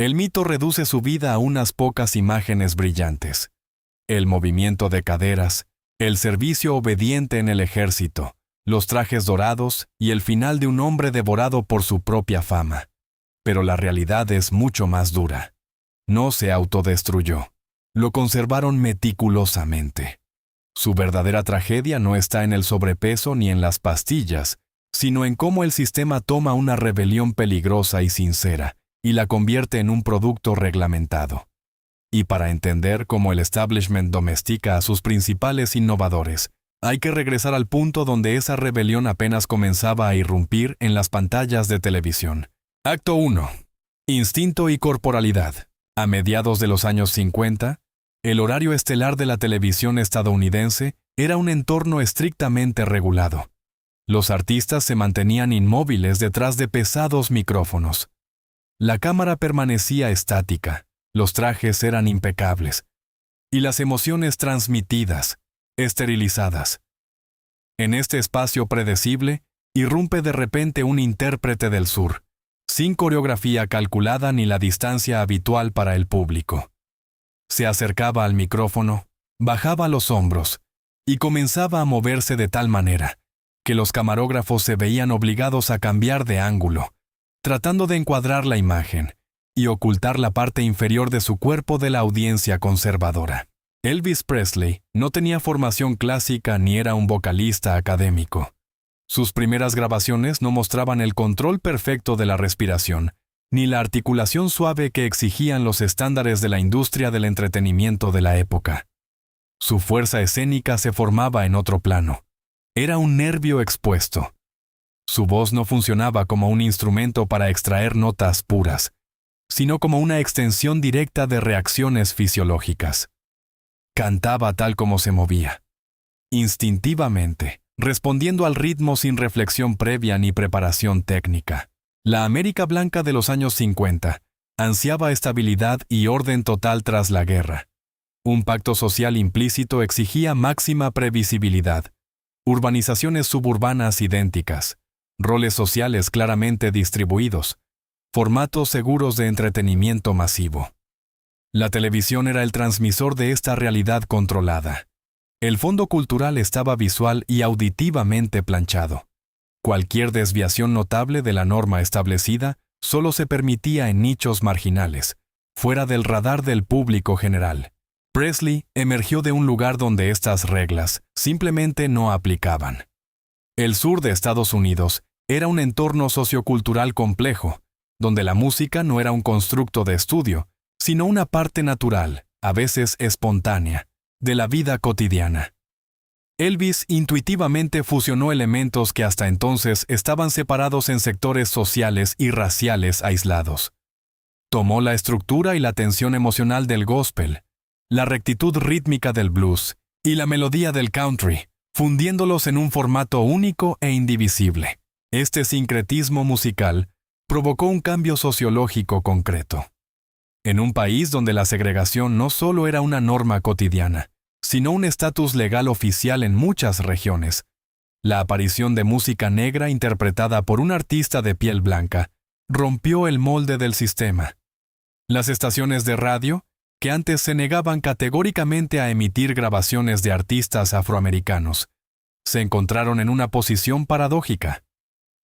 El mito reduce su vida a unas pocas imágenes brillantes. El movimiento de caderas, el servicio obediente en el ejército, los trajes dorados y el final de un hombre devorado por su propia fama. Pero la realidad es mucho más dura. No se autodestruyó. Lo conservaron meticulosamente. Su verdadera tragedia no está en el sobrepeso ni en las pastillas, sino en cómo el sistema toma una rebelión peligrosa y sincera y la convierte en un producto reglamentado. Y para entender cómo el establishment domestica a sus principales innovadores, hay que regresar al punto donde esa rebelión apenas comenzaba a irrumpir en las pantallas de televisión. Acto 1. Instinto y corporalidad. A mediados de los años 50, el horario estelar de la televisión estadounidense era un entorno estrictamente regulado. Los artistas se mantenían inmóviles detrás de pesados micrófonos. La cámara permanecía estática, los trajes eran impecables, y las emociones transmitidas, esterilizadas. En este espacio predecible, irrumpe de repente un intérprete del sur, sin coreografía calculada ni la distancia habitual para el público. Se acercaba al micrófono, bajaba los hombros, y comenzaba a moverse de tal manera que los camarógrafos se veían obligados a cambiar de ángulo, tratando de encuadrar la imagen y ocultar la parte inferior de su cuerpo de la audiencia conservadora. Elvis Presley no tenía formación clásica ni era un vocalista académico. Sus primeras grabaciones no mostraban el control perfecto de la respiración, ni la articulación suave que exigían los estándares de la industria del entretenimiento de la época. Su fuerza escénica se formaba en otro plano. Era un nervio expuesto. Su voz no funcionaba como un instrumento para extraer notas puras, sino como una extensión directa de reacciones fisiológicas. Cantaba tal como se movía, instintivamente, respondiendo al ritmo sin reflexión previa ni preparación técnica. La América blanca de los años 50 ansiaba estabilidad y orden total tras la guerra. Un pacto social implícito exigía máxima previsibilidad, urbanizaciones suburbanas idénticas, roles sociales claramente distribuidos, formatos seguros de entretenimiento masivo. La televisión era el transmisor de esta realidad controlada. El fondo cultural estaba visual y auditivamente planchado. Cualquier desviación notable de la norma establecida solo se permitía en nichos marginales, fuera del radar del público general. Presley emergió de un lugar donde estas reglas simplemente no aplicaban. El sur de Estados Unidos era un entorno sociocultural complejo, donde la música no era un constructo de estudio, sino una parte natural, a veces espontánea, de la vida cotidiana. Elvis intuitivamente fusionó elementos que hasta entonces estaban separados en sectores sociales y raciales aislados. Tomó la estructura y la tensión emocional del gospel, la rectitud rítmica del blues y la melodía del country, fundiéndolos en un formato único e indivisible. Este sincretismo musical provocó un cambio sociológico concreto. En un país donde la segregación no solo era una norma cotidiana, sino un estatus legal oficial en muchas regiones, la aparición de música negra interpretada por un artista de piel blanca rompió el molde del sistema. Las estaciones de radio, que antes se negaban categóricamente a emitir grabaciones de artistas afroamericanos, se encontraron en una posición paradójica.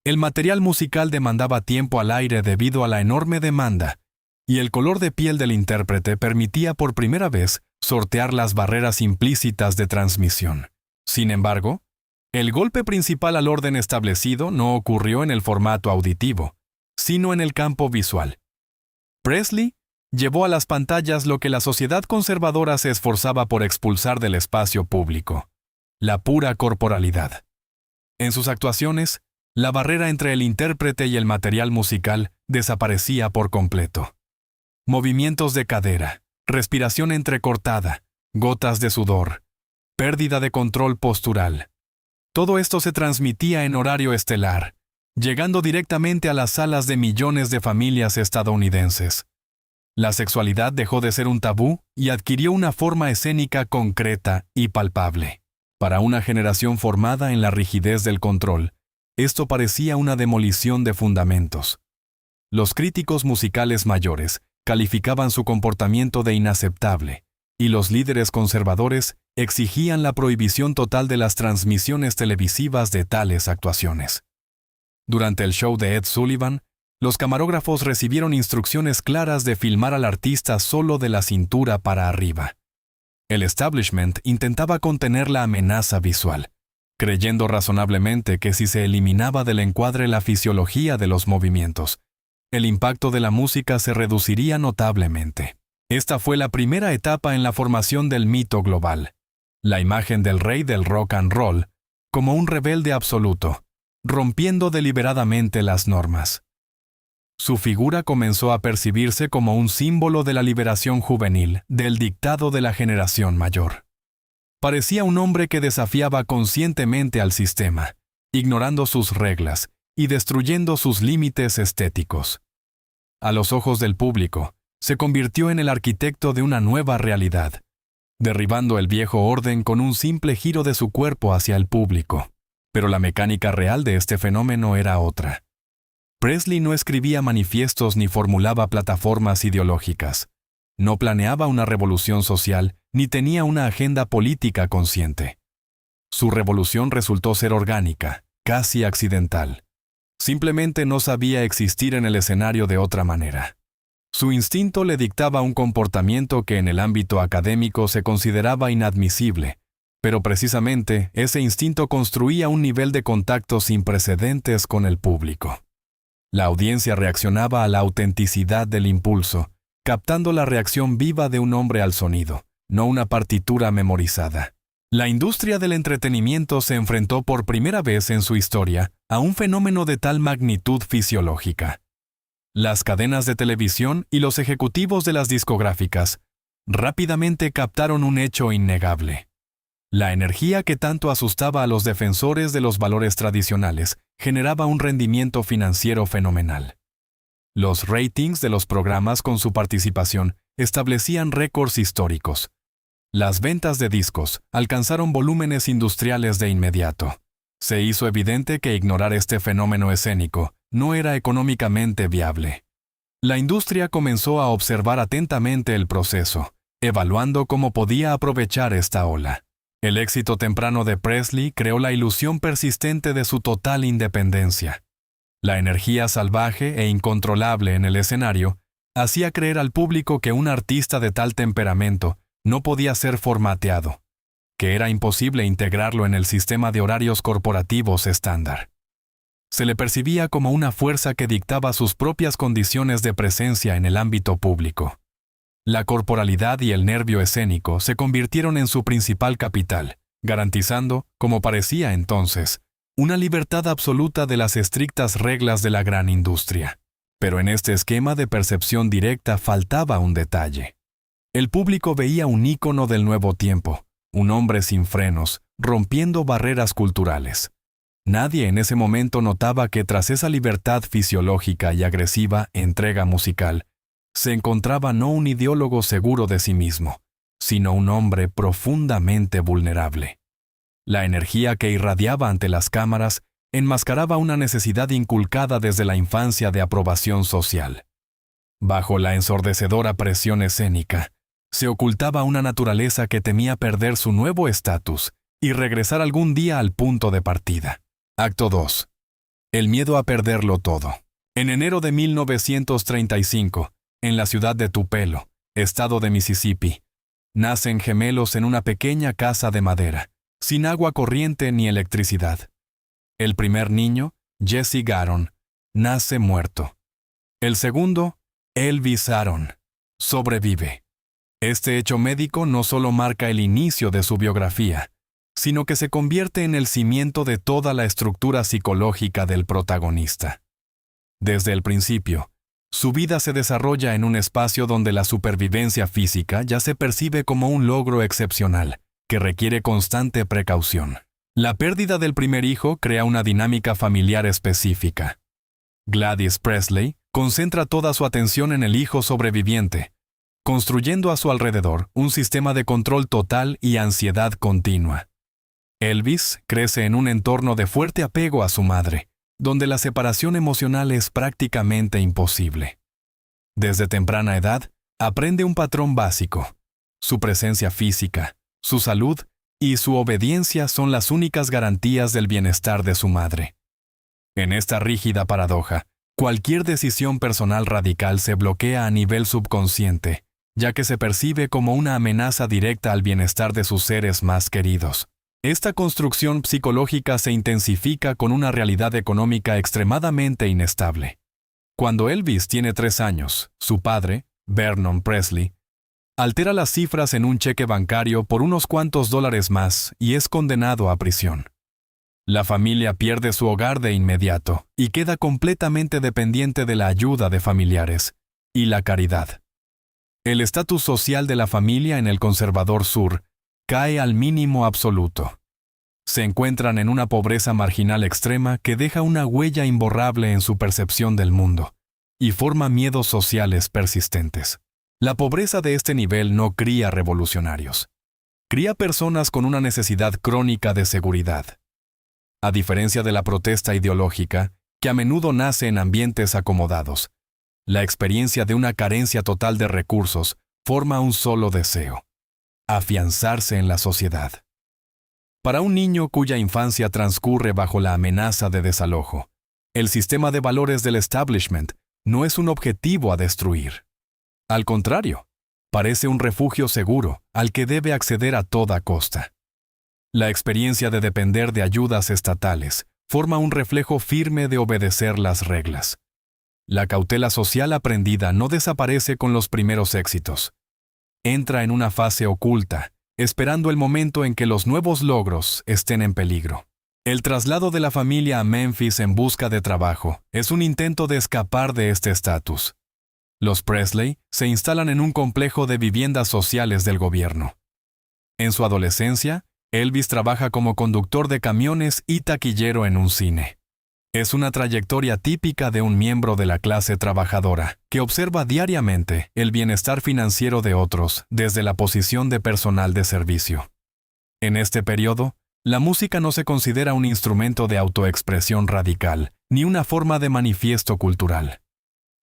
El material musical demandaba tiempo al aire debido a la enorme demanda, y el color de piel del intérprete permitía por primera vez sortear las barreras implícitas de transmisión. Sin embargo, el golpe principal al orden establecido no ocurrió en el formato auditivo, sino en el campo visual. Presley llevó a las pantallas lo que la sociedad conservadora se esforzaba por expulsar del espacio público: la pura corporalidad. En sus actuaciones, la barrera entre el intérprete y el material musical desaparecía por completo. Movimientos de cadera, respiración entrecortada, gotas de sudor, pérdida de control postural. Todo esto se transmitía en horario estelar, llegando directamente a las salas de millones de familias estadounidenses. La sexualidad dejó de ser un tabú y adquirió una forma escénica concreta y palpable. Para una generación formada en la rigidez del control, esto parecía una demolición de fundamentos. Los críticos musicales mayores calificaban su comportamiento de inaceptable, y los líderes conservadores exigían la prohibición total de las transmisiones televisivas de tales actuaciones. Durante el show de Ed Sullivan, los camarógrafos recibieron instrucciones claras de filmar al artista solo de la cintura para arriba. El establishment intentaba contener la amenaza visual, creyendo razonablemente que si se eliminaba del encuadre la fisiología de los movimientos, el impacto de la música se reduciría notablemente. Esta fue la primera etapa en la formación del mito global, la imagen del rey del rock and roll, como un rebelde absoluto, rompiendo deliberadamente las normas. Su figura comenzó a percibirse como un símbolo de la liberación juvenil del dictado de la generación mayor. Parecía un hombre que desafiaba conscientemente al sistema, ignorando sus reglas y destruyendo sus límites estéticos. A los ojos del público, se convirtió en el arquitecto de una nueva realidad, derribando el viejo orden con un simple giro de su cuerpo hacia el público. Pero la mecánica real de este fenómeno era otra. Presley no escribía manifiestos ni formulaba plataformas ideológicas. No planeaba una revolución social ni tenía una agenda política consciente. Su revolución resultó ser orgánica, casi accidental. Simplemente no sabía existir en el escenario de otra manera. Su instinto le dictaba un comportamiento que en el ámbito académico se consideraba inadmisible, pero precisamente ese instinto construía un nivel de contacto sin precedentes con el público. La audiencia reaccionaba a la autenticidad del impulso, captando la reacción viva de un hombre al sonido, no una partitura memorizada. La industria del entretenimiento se enfrentó por primera vez en su historia a un fenómeno de tal magnitud fisiológica. Las cadenas de televisión y los ejecutivos de las discográficas rápidamente captaron un hecho innegable. La energía que tanto asustaba a los defensores de los valores tradicionales generaba un rendimiento financiero fenomenal. Los ratings de los programas con su participación establecían récords históricos. Las ventas de discos alcanzaron volúmenes industriales de inmediato. Se hizo evidente que ignorar este fenómeno escénico no era económicamente viable. La industria comenzó a observar atentamente el proceso, evaluando cómo podía aprovechar esta ola. El éxito temprano de Presley creó la ilusión persistente de su total independencia. La energía salvaje e incontrolable en el escenario hacía creer al público que un artista de tal temperamento no podía ser formateado, que era imposible integrarlo en el sistema de horarios corporativos estándar. Se le percibía como una fuerza que dictaba sus propias condiciones de presencia en el ámbito público. La corporalidad y el nervio escénico se convirtieron en su principal capital, garantizando, como parecía entonces, una libertad absoluta de las estrictas reglas de la gran industria. Pero en este esquema de percepción directa faltaba un detalle. El público veía un ícono del nuevo tiempo, un hombre sin frenos, rompiendo barreras culturales. Nadie en ese momento notaba que tras esa libertad fisiológica y agresiva entrega musical, se encontraba no un ideólogo seguro de sí mismo, sino un hombre profundamente vulnerable. La energía que irradiaba ante las cámaras enmascaraba una necesidad inculcada desde la infancia de aprobación social. Bajo la ensordecedora presión escénica, se ocultaba una naturaleza que temía perder su nuevo estatus y regresar algún día al punto de partida. Acto 2. El miedo a perderlo todo. En enero de 1935, en la ciudad de Tupelo, estado de Mississippi, nacen gemelos en una pequeña casa de madera, sin agua corriente ni electricidad. El primer niño, Jesse Garon, nace muerto. El segundo, Elvis Aaron, sobrevive. Este hecho médico no solo marca el inicio de su biografía, sino que se convierte en el cimiento de toda la estructura psicológica del protagonista. Desde el principio, su vida se desarrolla en un espacio donde la supervivencia física ya se percibe como un logro excepcional, que requiere constante precaución. La pérdida del primer hijo crea una dinámica familiar específica. Gladys Presley concentra toda su atención en el hijo sobreviviente, construyendo a su alrededor un sistema de control total y ansiedad continua. Elvis crece en un entorno de fuerte apego a su madre, donde la separación emocional es prácticamente imposible. Desde temprana edad, aprende un patrón básico. Su presencia física, su salud y su obediencia son las únicas garantías del bienestar de su madre. En esta rígida paradoja, cualquier decisión personal radical se bloquea a nivel subconsciente, ya que se percibe como una amenaza directa al bienestar de sus seres más queridos. Esta construcción psicológica se intensifica con una realidad económica extremadamente inestable. Cuando Elvis tiene 3 años, su padre, Vernon Presley, altera las cifras en un cheque bancario por unos cuantos dólares más y es condenado a prisión. La familia pierde su hogar de inmediato y queda completamente dependiente de la ayuda de familiares y la caridad. El estatus social de la familia en el conservador sur cae al mínimo absoluto. Se encuentran en una pobreza marginal extrema que deja una huella imborrable en su percepción del mundo y forma miedos sociales persistentes. La pobreza de este nivel no cría revolucionarios. Cría personas con una necesidad crónica de seguridad. A diferencia de la protesta ideológica, que a menudo nace en ambientes acomodados, la experiencia de una carencia total de recursos forma un solo deseo: afianzarse en la sociedad. Para un niño cuya infancia transcurre bajo la amenaza de desalojo, el sistema de valores del establishment no es un objetivo a destruir. Al contrario, parece un refugio seguro al que debe acceder a toda costa. La experiencia de depender de ayudas estatales forma un reflejo firme de obedecer las reglas. La cautela social aprendida no desaparece con los primeros éxitos. Entra en una fase oculta, esperando el momento en que los nuevos logros estén en peligro. El traslado de la familia a Memphis en busca de trabajo es un intento de escapar de este estatus. Los Presley se instalan en un complejo de viviendas sociales del gobierno. En su adolescencia, Elvis trabaja como conductor de camiones y taquillero en un cine. Es una trayectoria típica de un miembro de la clase trabajadora, que observa diariamente el bienestar financiero de otros desde la posición de personal de servicio. En este periodo, la música no se considera un instrumento de autoexpresión radical, ni una forma de manifiesto cultural.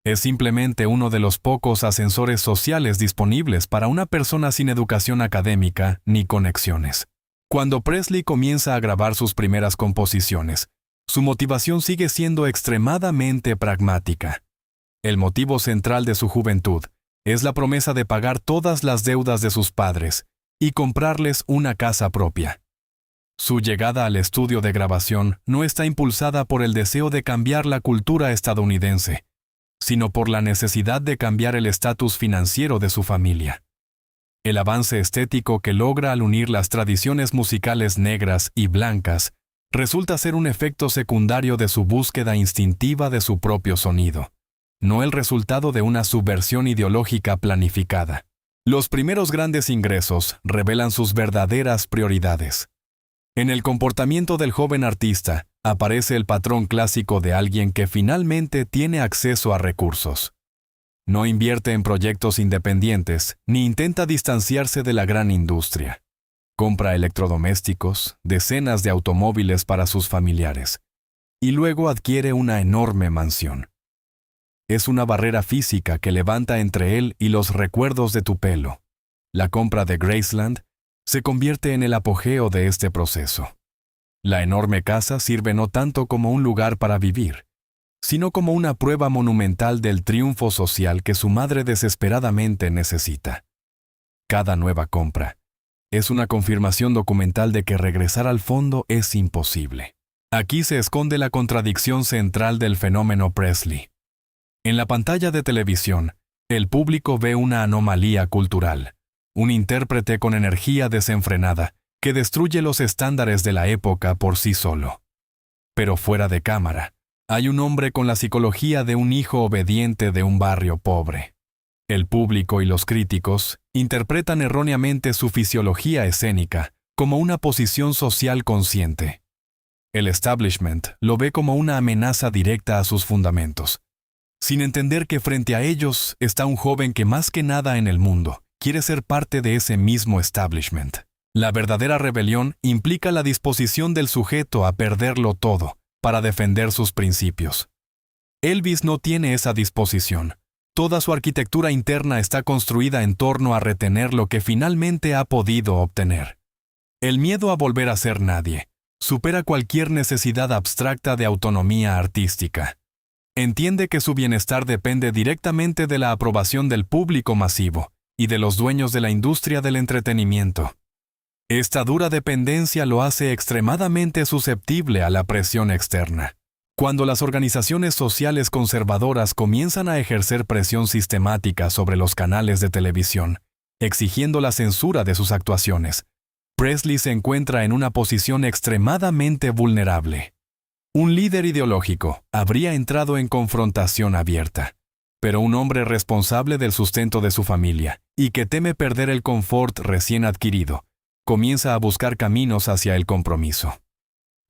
Es simplemente uno de los pocos ascensores sociales disponibles para una persona sin educación académica ni conexiones. Cuando Presley comienza a grabar sus primeras composiciones, su motivación sigue siendo extremadamente pragmática. El motivo central de su juventud es la promesa de pagar todas las deudas de sus padres y comprarles una casa propia. Su llegada al estudio de grabación no está impulsada por el deseo de cambiar la cultura estadounidense, sino por la necesidad de cambiar el estatus financiero de su familia. El avance estético que logra al unir las tradiciones musicales negras y blancas resulta ser un efecto secundario de su búsqueda instintiva de su propio sonido, no el resultado de una subversión ideológica planificada. Los primeros grandes ingresos revelan sus verdaderas prioridades. En el comportamiento del joven artista aparece el patrón clásico de alguien que finalmente tiene acceso a recursos. No invierte en proyectos independientes ni intenta distanciarse de la gran industria. Compra electrodomésticos, decenas de automóviles para sus familiares, y luego adquiere una enorme mansión. Es una barrera física que levanta entre él y los recuerdos de tu pelo. La compra de Graceland se convierte en el apogeo de este proceso. La enorme casa sirve no tanto como un lugar para vivir, sino como una prueba monumental del triunfo social que su madre desesperadamente necesita. Cada nueva compra es una confirmación documental de que regresar al fondo es imposible. Aquí se esconde la contradicción central del fenómeno Presley. En la pantalla de televisión, el público ve una anomalía cultural, un intérprete con energía desenfrenada que destruye los estándares de la época por sí solo. Pero fuera de cámara, hay un hombre con la psicología de un hijo obediente de un barrio pobre. El público y los críticos interpretan erróneamente su fisiología escénica como una posición social consciente. El establishment lo ve como una amenaza directa a sus fundamentos, sin entender que frente a ellos está un joven que más que nada en el mundo quiere ser parte de ese mismo establishment. La verdadera rebelión implica la disposición del sujeto a perderlo todo para defender sus principios. Elvis no tiene esa disposición. Toda su arquitectura interna está construida en torno a retener lo que finalmente ha podido obtener. El miedo a volver a ser nadie supera cualquier necesidad abstracta de autonomía artística. Entiende que su bienestar depende directamente de la aprobación del público masivo y de los dueños de la industria del entretenimiento. Esta dura dependencia lo hace extremadamente susceptible a la presión externa. Cuando las organizaciones sociales conservadoras comienzan a ejercer presión sistemática sobre los canales de televisión, exigiendo la censura de sus actuaciones, Presley se encuentra en una posición extremadamente vulnerable. Un líder ideológico habría entrado en confrontación abierta, pero un hombre responsable del sustento de su familia y que teme perder el confort recién adquirido, comienza a buscar caminos hacia el compromiso.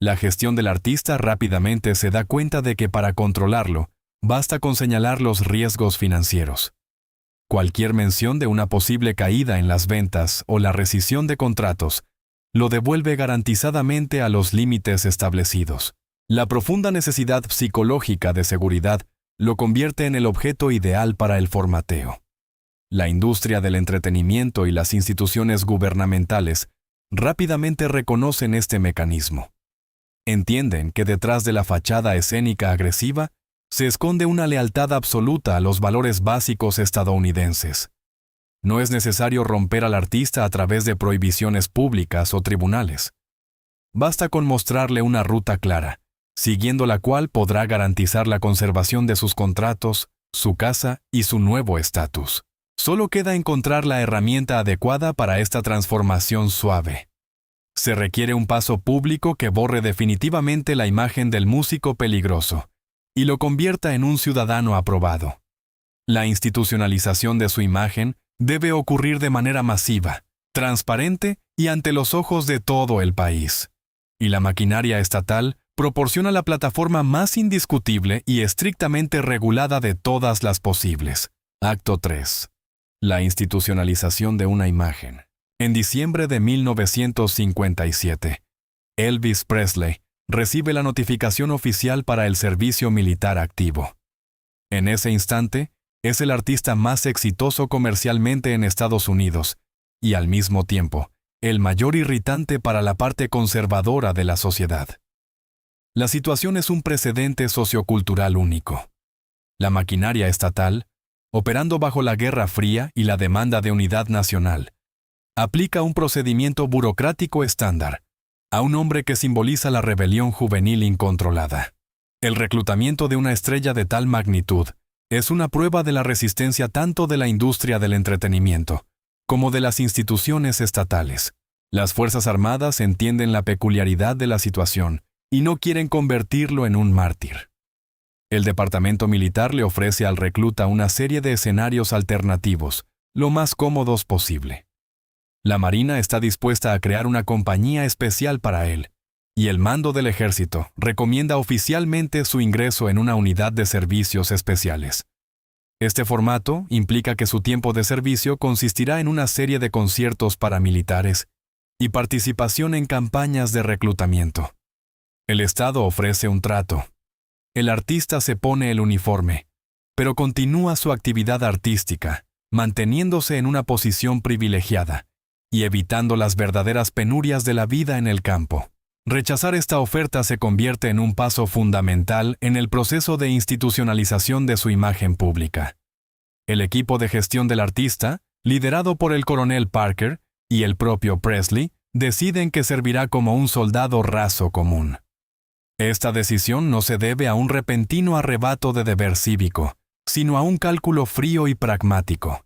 La gestión del artista rápidamente se da cuenta de que para controlarlo, basta con señalar los riesgos financieros. Cualquier mención de una posible caída en las ventas o la rescisión de contratos lo devuelve garantizadamente a los límites establecidos. La profunda necesidad psicológica de seguridad lo convierte en el objeto ideal para el formateo. La industria del entretenimiento y las instituciones gubernamentales rápidamente reconocen este mecanismo. Entienden que detrás de la fachada escénica agresiva se esconde una lealtad absoluta a los valores básicos estadounidenses. No es necesario romper al artista a través de prohibiciones públicas o tribunales. Basta con mostrarle una ruta clara, siguiendo la cual podrá garantizar la conservación de sus contratos, su casa y su nuevo estatus. Solo queda encontrar la herramienta adecuada para esta transformación suave. Se requiere un paso público que borre definitivamente la imagen del músico peligroso y lo convierta en un ciudadano aprobado. La institucionalización de su imagen debe ocurrir de manera masiva, transparente y ante los ojos de todo el país. Y la maquinaria estatal proporciona la plataforma más indiscutible y estrictamente regulada de todas las posibles. Acto 3. La institucionalización de una imagen. En diciembre de 1957, Elvis Presley recibe la notificación oficial para el servicio militar activo. En ese instante, es el artista más exitoso comercialmente en Estados Unidos y, al mismo tiempo, el mayor irritante para la parte conservadora de la sociedad. La situación es un precedente sociocultural único. La maquinaria estatal, operando bajo la Guerra Fría y la demanda de unidad nacional, aplica un procedimiento burocrático estándar a un hombre que simboliza la rebelión juvenil incontrolada. El reclutamiento de una estrella de tal magnitud es una prueba de la resistencia tanto de la industria del entretenimiento como de las instituciones estatales. Las Fuerzas Armadas entienden la peculiaridad de la situación y no quieren convertirlo en un mártir. El departamento militar le ofrece al recluta una serie de escenarios alternativos, lo más cómodos posible. La Marina está dispuesta a crear una compañía especial para él, y el mando del ejército recomienda oficialmente su ingreso en una unidad de servicios especiales. Este formato implica que su tiempo de servicio consistirá en una serie de conciertos paramilitares y participación en campañas de reclutamiento. El Estado ofrece un trato. El artista se pone el uniforme, pero continúa su actividad artística, manteniéndose en una posición privilegiada y evitando las verdaderas penurias de la vida en el campo. Rechazar esta oferta se convierte en un paso fundamental en el proceso de institucionalización de su imagen pública. El equipo de gestión del artista, liderado por el coronel Parker y el propio Presley, deciden que servirá como un soldado raso común. Esta decisión no se debe a un repentino arrebato de deber cívico, sino a un cálculo frío y pragmático.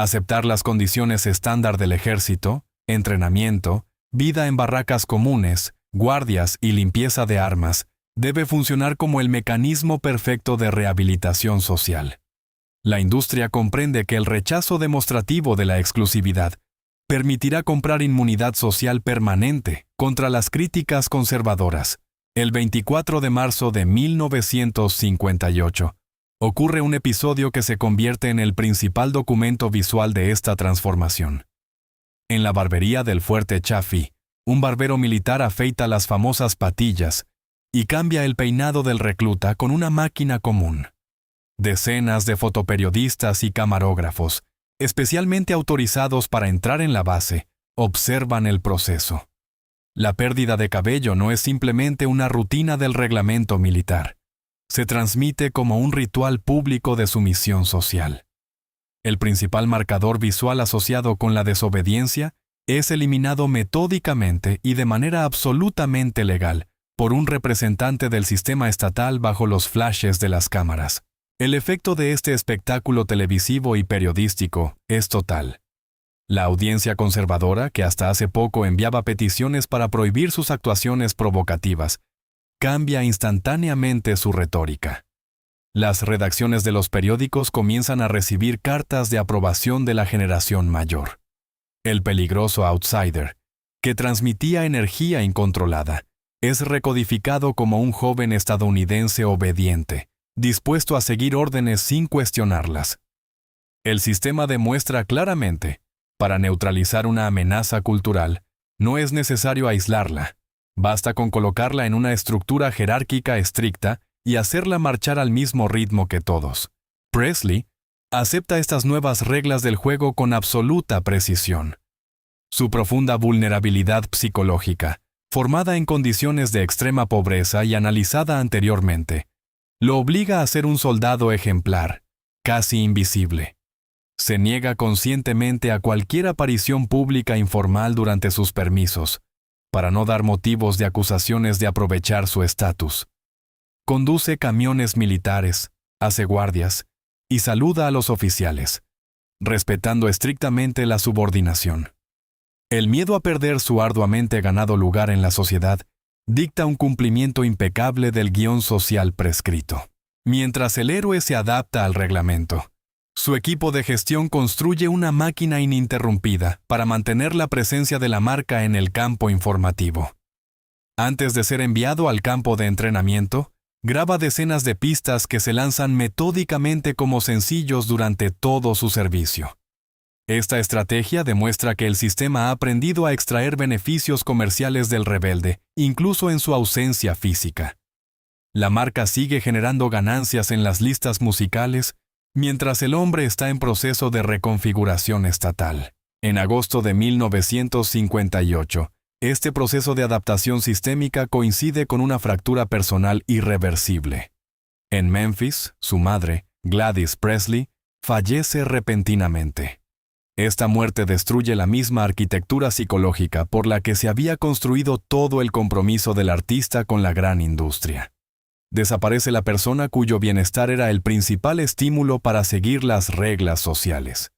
Aceptar las condiciones estándar del ejército, entrenamiento, vida en barracas comunes, guardias y limpieza de armas, debe funcionar como el mecanismo perfecto de rehabilitación social. La industria comprende que el rechazo demostrativo de la exclusividad permitirá comprar inmunidad social permanente contra las críticas conservadoras. El 24 de marzo de 1958, ocurre un episodio que se convierte en el principal documento visual de esta transformación. En la barbería del Fuerte Chaffee, un barbero militar afeita las famosas patillas y cambia el peinado del recluta con una máquina común. Decenas de fotoperiodistas y camarógrafos, especialmente autorizados para entrar en la base, observan el proceso. La pérdida de cabello no es simplemente una rutina del reglamento militar. Se transmite como un ritual público de sumisión social. El principal marcador visual asociado con la desobediencia es eliminado metódicamente y de manera absolutamente legal por un representante del sistema estatal bajo los flashes de las cámaras. El efecto de este espectáculo televisivo y periodístico es total. La audiencia conservadora, que hasta hace poco enviaba peticiones para prohibir sus actuaciones provocativas, cambia instantáneamente su retórica. Las redacciones de los periódicos comienzan a recibir cartas de aprobación de la generación mayor. El peligroso outsider, que transmitía energía incontrolada, es recodificado como un joven estadounidense obediente, dispuesto a seguir órdenes sin cuestionarlas. El sistema demuestra claramente, para neutralizar una amenaza cultural, no es necesario aislarla. Basta con colocarla en una estructura jerárquica estricta y hacerla marchar al mismo ritmo que todos. Presley acepta estas nuevas reglas del juego con absoluta precisión. Su profunda vulnerabilidad psicológica, formada en condiciones de extrema pobreza y analizada anteriormente, lo obliga a ser un soldado ejemplar, casi invisible. Se niega conscientemente a cualquier aparición pública informal durante sus permisos, para no dar motivos de acusaciones de aprovechar su estatus. Conduce camiones militares, hace guardias y saluda a los oficiales, respetando estrictamente la subordinación. El miedo a perder su arduamente ganado lugar en la sociedad dicta un cumplimiento impecable del guión social prescrito. Mientras el héroe se adapta al reglamento, su equipo de gestión construye una máquina ininterrumpida para mantener la presencia de la marca en el campo informativo. Antes de ser enviado al campo de entrenamiento, graba decenas de pistas que se lanzan metódicamente como sencillos durante todo su servicio. Esta estrategia demuestra que el sistema ha aprendido a extraer beneficios comerciales del rebelde, incluso en su ausencia física. La marca sigue generando ganancias en las listas musicales, mientras el hombre está en proceso de reconfiguración estatal. En agosto de 1958, este proceso de adaptación sistémica coincide con una fractura personal irreversible. En Memphis, su madre, Gladys Presley, fallece repentinamente. Esta muerte destruye la misma arquitectura psicológica por la que se había construido todo el compromiso del artista con la gran industria. Desaparece la persona cuyo bienestar era el principal estímulo para seguir las reglas sociales.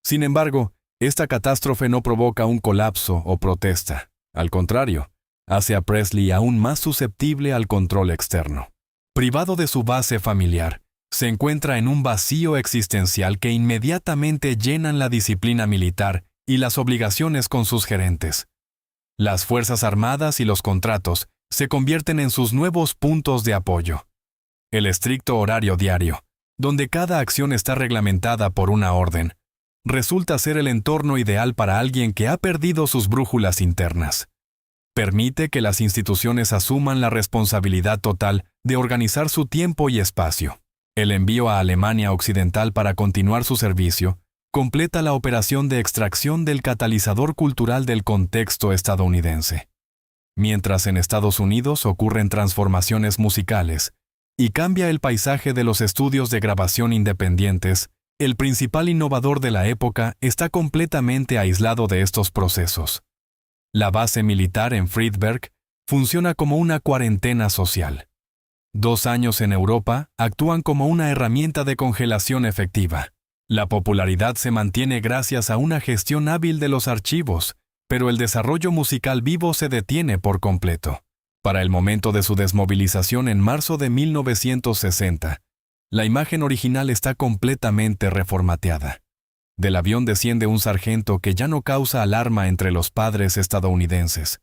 Sin embargo, esta catástrofe no provoca un colapso o protesta. Al contrario, hace a Presley aún más susceptible al control externo. Privado de su base familiar, se encuentra en un vacío existencial que inmediatamente llenan la disciplina militar y las obligaciones con sus gerentes. Las Fuerzas Armadas y los contratos se convierten en sus nuevos puntos de apoyo. El estricto horario diario, donde cada acción está reglamentada por una orden, resulta ser el entorno ideal para alguien que ha perdido sus brújulas internas. Permite que las instituciones asuman la responsabilidad total de organizar su tiempo y espacio. El envío a Alemania Occidental para continuar su servicio completa la operación de extracción del catalizador cultural del contexto estadounidense. Mientras en Estados Unidos ocurren transformaciones musicales y cambia el paisaje de los estudios de grabación independientes, el principal innovador de la época está completamente aislado de estos procesos. La base militar en Friedberg funciona como una cuarentena social. 2 años en Europa actúan como una herramienta de congelación efectiva. La popularidad se mantiene gracias a una gestión hábil de los archivos, pero el desarrollo musical vivo se detiene por completo. Para el momento de su desmovilización en marzo de 1960, la imagen original está completamente reformateada. Del avión desciende un sargento que ya no causa alarma entre los padres estadounidenses.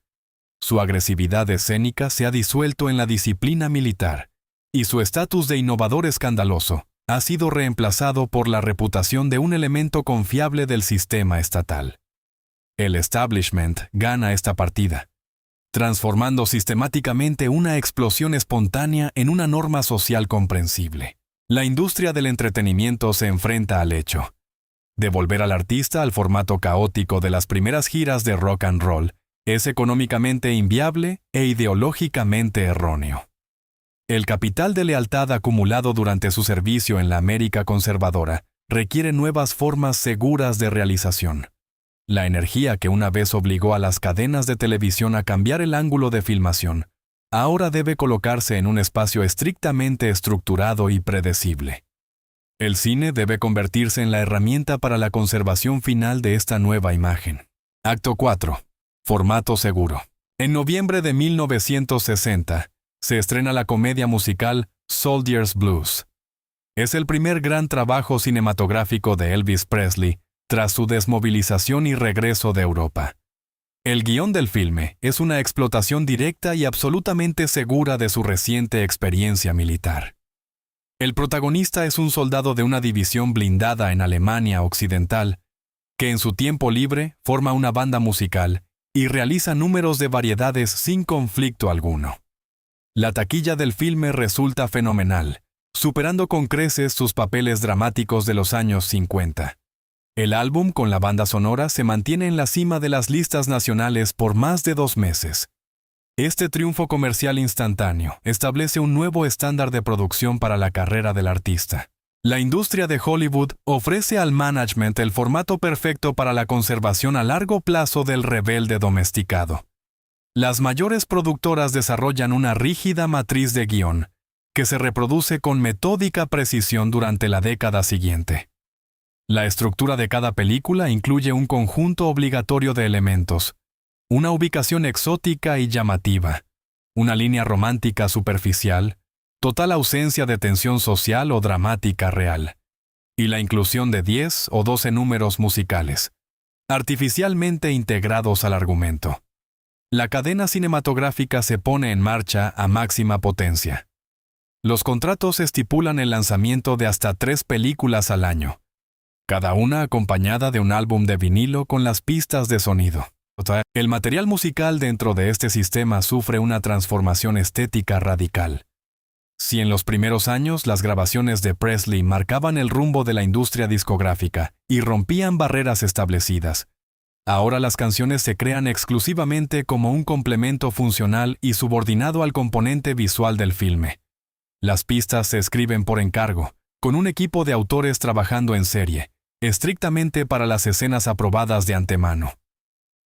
Su agresividad escénica se ha disuelto en la disciplina militar, y su estatus de innovador escandaloso ha sido reemplazado por la reputación de un elemento confiable del sistema estatal. El establishment gana esta partida, transformando sistemáticamente una explosión espontánea en una norma social comprensible. La industria del entretenimiento se enfrenta al hecho de volver al artista al formato caótico de las primeras giras de rock and roll. Es económicamente inviable e ideológicamente erróneo. El capital de lealtad acumulado durante su servicio en la América conservadora requiere nuevas formas seguras de realización. La energía que una vez obligó a las cadenas de televisión a cambiar el ángulo de filmación, ahora debe colocarse en un espacio estrictamente estructurado y predecible. El cine debe convertirse en la herramienta para la conservación final de esta nueva imagen. Acto 4. Formato seguro. En noviembre de 1960, se estrena la comedia musical Soldier's Blues. Es el primer gran trabajo cinematográfico de Elvis Presley tras su desmovilización y regreso de Europa. El guión del filme es una explotación directa y absolutamente segura de su reciente experiencia militar. El protagonista es un soldado de una división blindada en Alemania Occidental, que en su tiempo libre forma una banda musical y realiza números de variedades sin conflicto alguno. La taquilla del filme resulta fenomenal, superando con creces sus papeles dramáticos de los años 50. El álbum con la banda sonora se mantiene en la cima de las listas nacionales por más de 2 meses. Este triunfo comercial instantáneo establece un nuevo estándar de producción para la carrera del artista. La industria de Hollywood ofrece al management el formato perfecto para la conservación a largo plazo del rebelde domesticado. Las mayores productoras desarrollan una rígida matriz de guión, que se reproduce con metódica precisión durante la década siguiente. La estructura de cada película incluye un conjunto obligatorio de elementos, una ubicación exótica y llamativa, una línea romántica superficial, total ausencia de tensión social o dramática real, y la inclusión de 10 o 12 números musicales, artificialmente integrados al argumento. La cadena cinematográfica se pone en marcha a máxima potencia. Los contratos estipulan el lanzamiento de hasta 3 películas al año, cada una acompañada de un álbum de vinilo con las pistas de sonido. El material musical dentro de este sistema sufre una transformación estética radical. Si en los primeros años las grabaciones de Presley marcaban el rumbo de la industria discográfica y rompían barreras establecidas, ahora las canciones se crean exclusivamente como un complemento funcional y subordinado al componente visual del filme. Las pistas se escriben por encargo, con un equipo de autores trabajando en serie, estrictamente para las escenas aprobadas de antemano.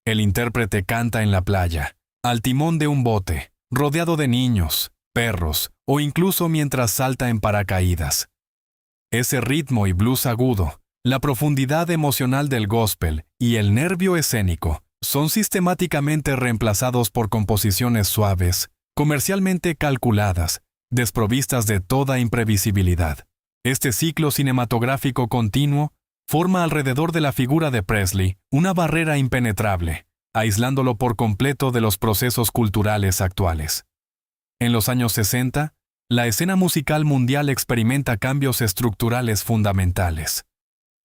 El intérprete canta en la playa, al timón de un bote, rodeado de niños, perros, o incluso mientras salta en paracaídas. Ese ritmo y blues agudo, la profundidad emocional del gospel y el nervio escénico son sistemáticamente reemplazados por composiciones suaves, comercialmente calculadas, desprovistas de toda imprevisibilidad. Este ciclo cinematográfico continuo forma alrededor de la figura de Presley una barrera impenetrable, aislándolo por completo de los procesos culturales actuales. En los años 60, la escena musical mundial experimenta cambios estructurales fundamentales.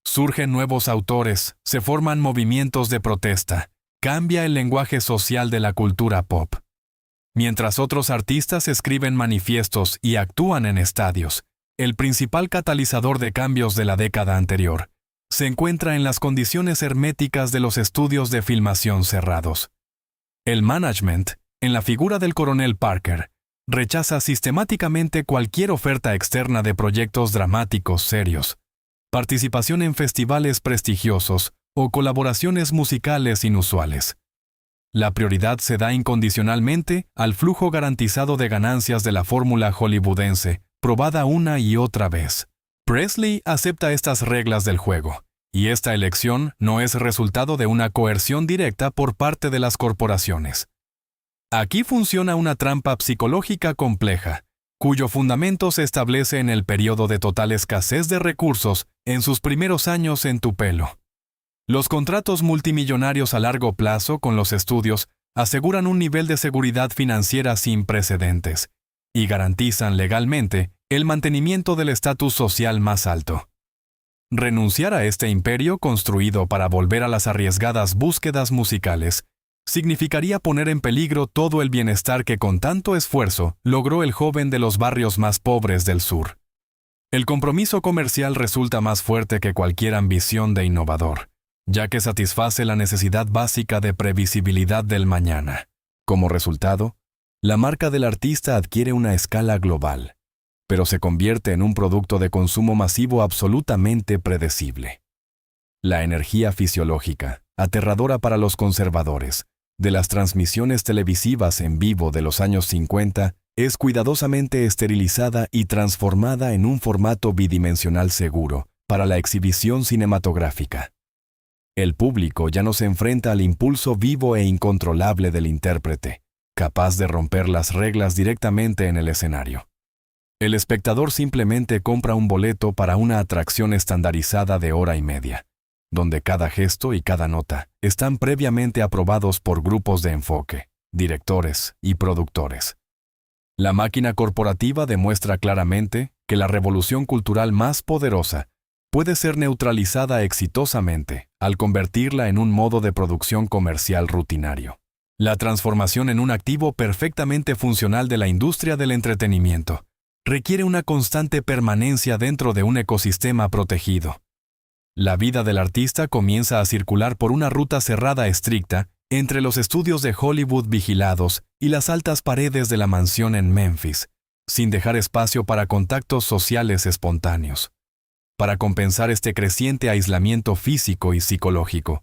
Surgen nuevos autores, se forman movimientos de protesta, cambia el lenguaje social de la cultura pop. Mientras otros artistas escriben manifiestos y actúan en estadios, el principal catalizador de cambios de la década anterior se encuentra en las condiciones herméticas de los estudios de filmación cerrados. El management, en la figura del coronel Parker, rechaza sistemáticamente cualquier oferta externa de proyectos dramáticos serios, participación en festivales prestigiosos o colaboraciones musicales inusuales. La prioridad se da incondicionalmente al flujo garantizado de ganancias de la fórmula hollywoodense, probada una y otra vez. Presley acepta estas reglas del juego, y esta elección no es resultado de una coerción directa por parte de las corporaciones. Aquí funciona una trampa psicológica compleja, cuyo fundamento se establece en el periodo de total escasez de recursos en sus primeros años en Tupelo. Los contratos multimillonarios a largo plazo con los estudios aseguran un nivel de seguridad financiera sin precedentes y garantizan legalmente el mantenimiento del estatus social más alto. Renunciar a este imperio construido para volver a las arriesgadas búsquedas musicales significaría poner en peligro todo el bienestar que con tanto esfuerzo logró el joven de los barrios más pobres del sur. El compromiso comercial resulta más fuerte que cualquier ambición de innovador, ya que satisface la necesidad básica de previsibilidad del mañana. Como resultado, la marca del artista adquiere una escala global, pero se convierte en un producto de consumo masivo absolutamente predecible. La energía fisiológica, aterradora para los conservadores, de las transmisiones televisivas en vivo de los años 50, es cuidadosamente esterilizada y transformada en un formato bidimensional seguro para la exhibición cinematográfica. El público ya no se enfrenta al impulso vivo e incontrolable del intérprete, capaz de romper las reglas directamente en el escenario. El espectador simplemente compra un boleto para una atracción estandarizada de hora y media, donde cada gesto y cada nota están previamente aprobados por grupos de enfoque, directores y productores. La máquina corporativa demuestra claramente que la revolución cultural más poderosa puede ser neutralizada exitosamente al convertirla en un modo de producción comercial rutinario. La transformación en un activo perfectamente funcional de la industria del entretenimiento requiere una constante permanencia dentro de un ecosistema protegido. La vida del artista comienza a circular por una ruta cerrada estricta entre los estudios de Hollywood vigilados y las altas paredes de la mansión en Memphis, sin dejar espacio para contactos sociales espontáneos. Para compensar este creciente aislamiento físico y psicológico,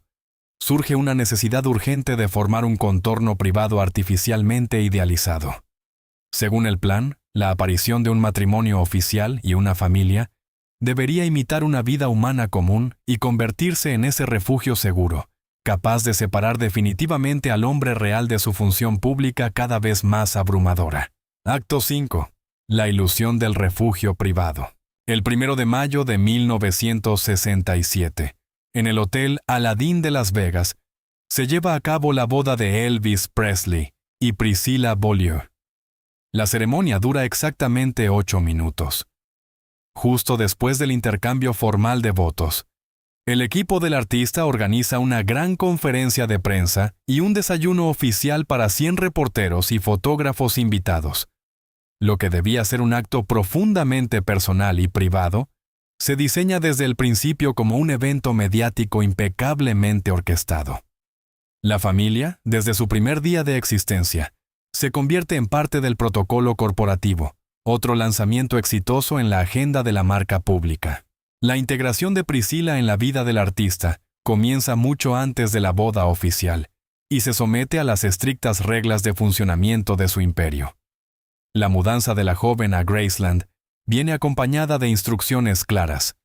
surge una necesidad urgente de formar un contorno privado artificialmente idealizado. Según el plan, la aparición de un matrimonio oficial y una familia debería imitar una vida humana común y convertirse en ese refugio seguro, capaz de separar definitivamente al hombre real de su función pública cada vez más abrumadora. Acto 5. La ilusión del refugio privado. El 1 de mayo de 1967, en el Hotel Aladdin de Las Vegas, se lleva a cabo la boda de Elvis Presley y Priscilla Beaulieu. La ceremonia dura exactamente 8 minutos. Justo después del intercambio formal de votos, el equipo del artista organiza una gran conferencia de prensa y un desayuno oficial para 100 reporteros y fotógrafos invitados. Lo que debía ser un acto profundamente personal y privado, se diseña desde el principio como un evento mediático impecablemente orquestado. La familia, desde su primer día de existencia, se convierte en parte del protocolo corporativo, otro lanzamiento exitoso en la agenda de la marca pública. La integración de Priscilla en la vida del artista comienza mucho antes de la boda oficial y se somete a las estrictas reglas de funcionamiento de su imperio. La mudanza de la joven a Graceland viene acompañada de instrucciones claras.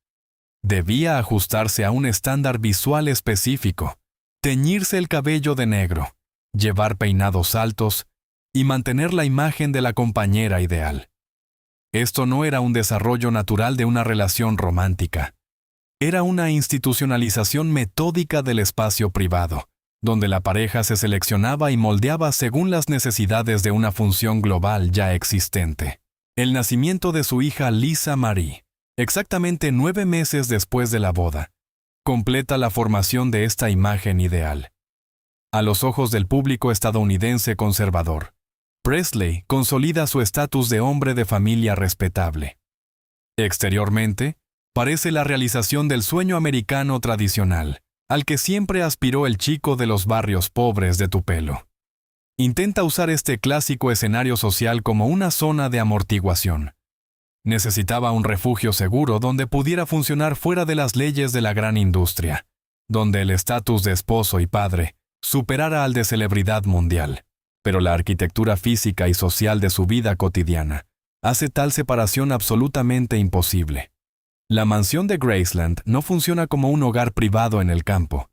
Debía ajustarse a un estándar visual específico, teñirse el cabello de negro, llevar peinados altos y mantener la imagen de la compañera ideal. Esto no era un desarrollo natural de una relación romántica. Era una institucionalización metódica del espacio privado, donde la pareja se seleccionaba y moldeaba según las necesidades de una función global ya existente. El nacimiento de su hija Lisa Marie, exactamente 9 meses después de la boda, completa la formación de esta imagen ideal. A los ojos del público estadounidense conservador, Presley consolida su estatus de hombre de familia respetable. Exteriormente, parece la realización del sueño americano tradicional, al que siempre aspiró el chico de los barrios pobres de Tupelo. Intenta usar este clásico escenario social como una zona de amortiguación. Necesitaba un refugio seguro donde pudiera funcionar fuera de las leyes de la gran industria, donde el estatus de esposo y padre superara al de celebridad mundial. Pero la arquitectura física y social de su vida cotidiana hace tal separación absolutamente imposible. La mansión de Graceland no funciona como un hogar privado en el campo,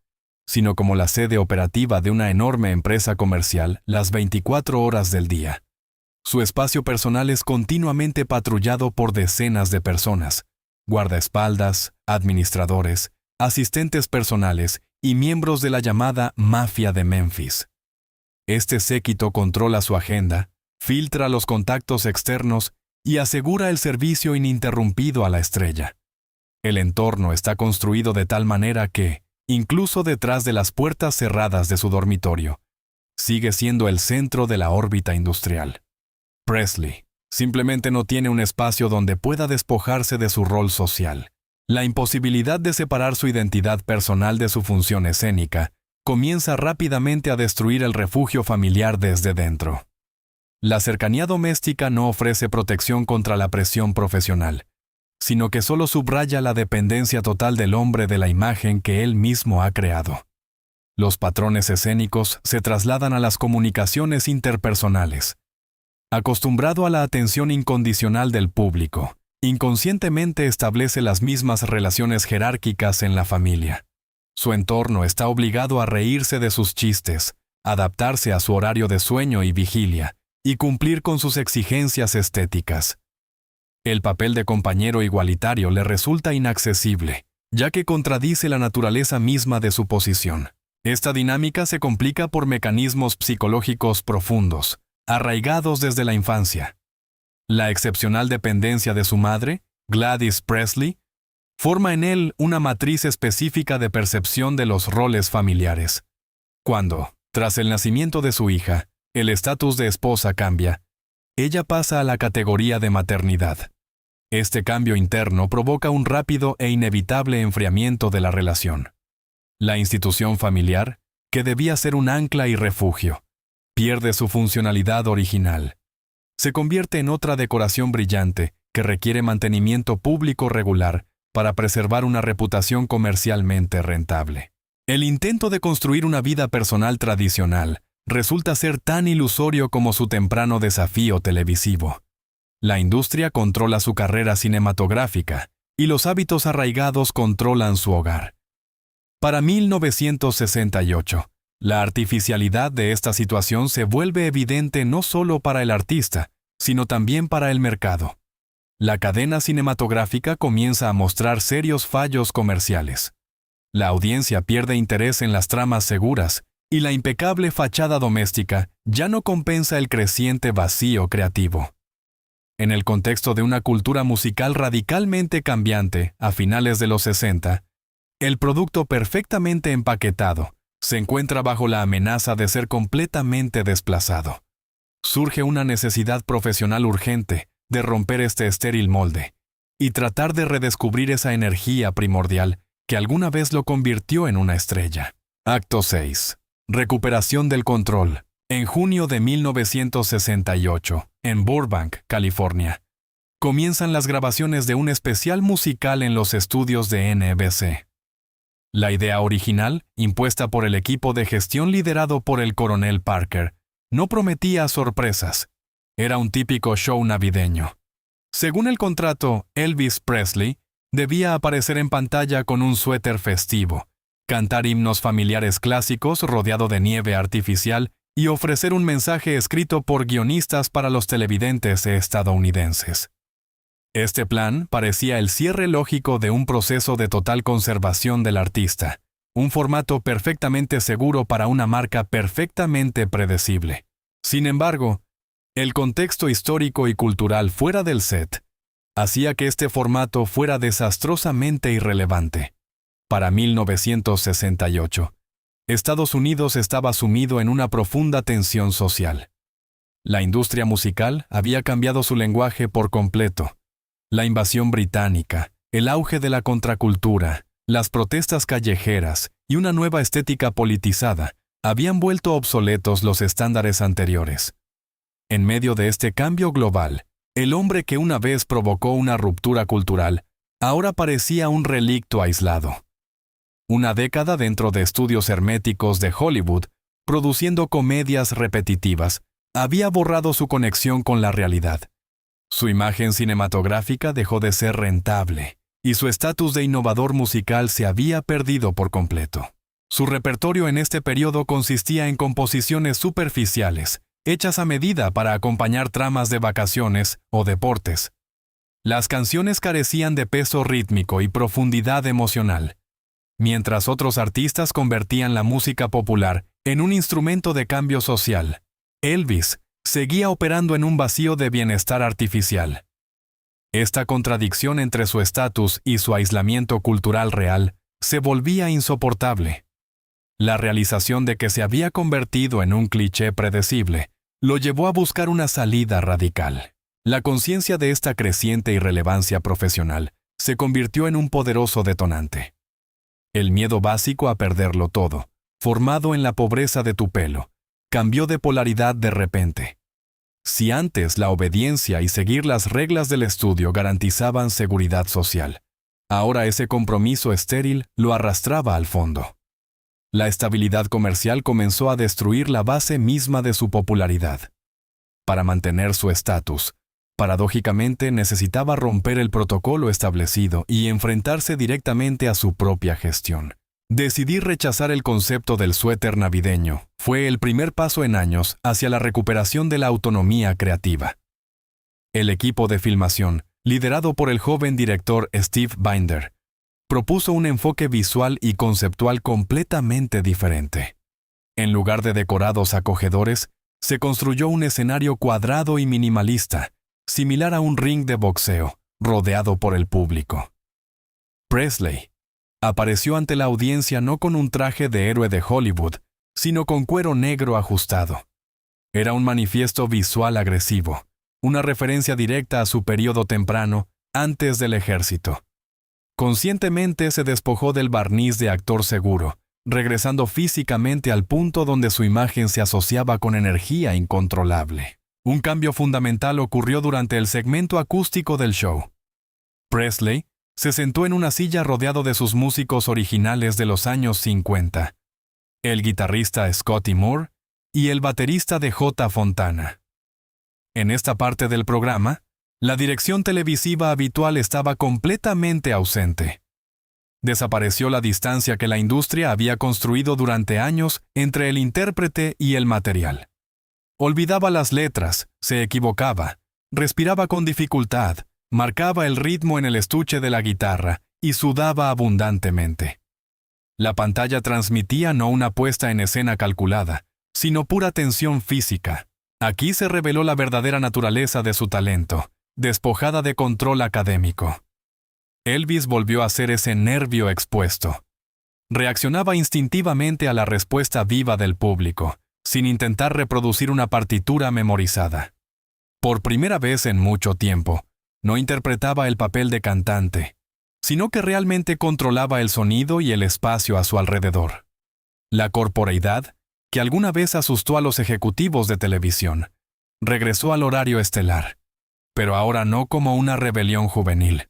sino como la sede operativa de una enorme empresa comercial las 24 horas del día. Su espacio personal es continuamente patrullado por decenas de personas, guardaespaldas, administradores, asistentes personales y miembros de la llamada Mafia de Memphis. Este séquito controla su agenda, filtra los contactos externos y asegura el servicio ininterrumpido a la estrella. El entorno está construido de tal manera que, incluso detrás de las puertas cerradas de su dormitorio, sigue siendo el centro de la órbita industrial. Presley, Simplemente no tiene un espacio donde pueda despojarse de su rol social. La imposibilidad de separar su identidad personal de su función escénica comienza rápidamente a destruir el refugio familiar desde dentro. La cercanía doméstica no ofrece protección contra la presión profesional, sino que solo subraya la dependencia total del hombre de la imagen que él mismo ha creado. Los patrones escénicos se trasladan a las comunicaciones interpersonales. Acostumbrado a la atención incondicional del público, inconscientemente establece las mismas relaciones jerárquicas en la familia. Su entorno está obligado a reírse de sus chistes, adaptarse a su horario de sueño y vigilia, y cumplir con sus exigencias estéticas. El papel de compañero igualitario le resulta inaccesible, ya que contradice la naturaleza misma de su posición. Esta dinámica se complica por mecanismos psicológicos profundos, arraigados desde la infancia. La excepcional dependencia de su madre, Gladys Presley, forma en él una matriz específica de percepción de los roles familiares. Cuando, tras el nacimiento de su hija, el estatus de esposa cambia, ella pasa a la categoría de maternidad. Este cambio interno provoca un rápido e inevitable enfriamiento de la relación. La institución familiar, que debía ser un ancla y refugio, pierde su funcionalidad original. Se convierte en otra decoración brillante que requiere mantenimiento público regular para preservar una reputación comercialmente rentable. El intento de construir una vida personal tradicional resulta ser tan ilusorio como su temprano desafío televisivo. La industria controla su carrera cinematográfica y los hábitos arraigados controlan su hogar. Para 1968, la artificialidad de esta situación se vuelve evidente no solo para el artista, sino también para el mercado. La cadena cinematográfica comienza a mostrar serios fallos comerciales. La audiencia pierde interés en las tramas seguras y la impecable fachada doméstica ya no compensa el creciente vacío creativo. En el contexto de una cultura musical radicalmente cambiante a finales de los 60, el producto perfectamente empaquetado se encuentra bajo la amenaza de ser completamente desplazado. Surge una necesidad profesional urgente de romper este estéril molde y tratar de redescubrir esa energía primordial que alguna vez lo convirtió en una estrella. Acto 6. Recuperación del control. En junio de 1968, en Burbank, California, comienzan las grabaciones de un especial musical en los estudios de NBC. La idea original, impuesta por el equipo de gestión liderado por el coronel Parker, no prometía sorpresas. Era un típico show navideño. Según el contrato, Elvis Presley debía aparecer en pantalla con un suéter festivo, cantar himnos familiares clásicos rodeado de nieve artificial y ofrecer un mensaje escrito por guionistas para los televidentes estadounidenses. Este plan parecía el cierre lógico de un proceso de total conservación del artista, un formato perfectamente seguro para una marca perfectamente predecible. Sin embargo, el contexto histórico y cultural fuera del set hacía que este formato fuera desastrosamente irrelevante. Para 1968, Estados Unidos estaba sumido en una profunda tensión social. La industria musical había cambiado su lenguaje por completo. La invasión británica, el auge de la contracultura, las protestas callejeras y una nueva estética politizada habían vuelto obsoletos los estándares anteriores. En medio de este cambio global, el hombre que una vez provocó una ruptura cultural, ahora parecía un relicto aislado. Una década dentro de estudios herméticos de Hollywood, produciendo comedias repetitivas, había borrado su conexión con la realidad. Su imagen cinematográfica dejó de ser rentable, y su estatus de innovador musical se había perdido por completo. Su repertorio en este periodo consistía en composiciones superficiales, hechas a medida para acompañar tramas de vacaciones o deportes. Las canciones carecían de peso rítmico y profundidad emocional, mientras otros artistas convertían la música popular en un instrumento de cambio social. Elvis seguía operando en un vacío de bienestar artificial. Esta contradicción entre su estatus y su aislamiento cultural real se volvía insoportable. La realización de que se había convertido en un cliché predecible lo llevó a buscar una salida radical. La conciencia de esta creciente irrelevancia profesional se convirtió en un poderoso detonante. El miedo básico a perderlo todo, formado en la pobreza de tu pelo, cambió de polaridad de repente. Si antes la obediencia y seguir las reglas del estudio garantizaban seguridad social, ahora ese compromiso estéril lo arrastraba al fondo. La estabilidad comercial comenzó a destruir la base misma de su popularidad. Para mantener su estatus, paradójicamente necesitaba romper el protocolo establecido y enfrentarse directamente a su propia gestión. Decidir rechazar el concepto del suéter navideño fue el primer paso en años hacia la recuperación de la autonomía creativa. El equipo de filmación, liderado por el joven director Steve Binder, propuso un enfoque visual y conceptual completamente diferente. En lugar de decorados acogedores, se construyó un escenario cuadrado y minimalista, similar a un ring de boxeo, rodeado por el público. Presley apareció ante la audiencia no con un traje de héroe de Hollywood, sino con cuero negro ajustado. Era un manifiesto visual agresivo, una referencia directa a su periodo temprano, antes del ejército. Conscientemente se despojó del barniz de actor seguro, regresando físicamente al punto donde su imagen se asociaba con energía incontrolable. Un cambio fundamental ocurrió durante el segmento acústico del show. Presley se sentó en una silla rodeado de sus músicos originales de los años 50, el guitarrista Scotty Moore y el baterista de J. Fontana. En esta parte del programa, la dirección televisiva habitual estaba completamente ausente. Desapareció la distancia que la industria había construido durante años entre el intérprete y el material. Olvidaba las letras, se equivocaba, respiraba con dificultad, marcaba el ritmo en el estuche de la guitarra y sudaba abundantemente. La pantalla transmitía no una puesta en escena calculada, sino pura tensión física. Aquí se reveló la verdadera naturaleza de su talento, despojada de control académico. Elvis volvió a ser ese nervio expuesto. Reaccionaba instintivamente a la respuesta viva del público, sin intentar reproducir una partitura memorizada. Por primera vez en mucho tiempo, no interpretaba el papel de cantante, sino que realmente controlaba el sonido y el espacio a su alrededor. La corporeidad, que alguna vez asustó a los ejecutivos de televisión, regresó al horario estelar, pero ahora no como una rebelión juvenil,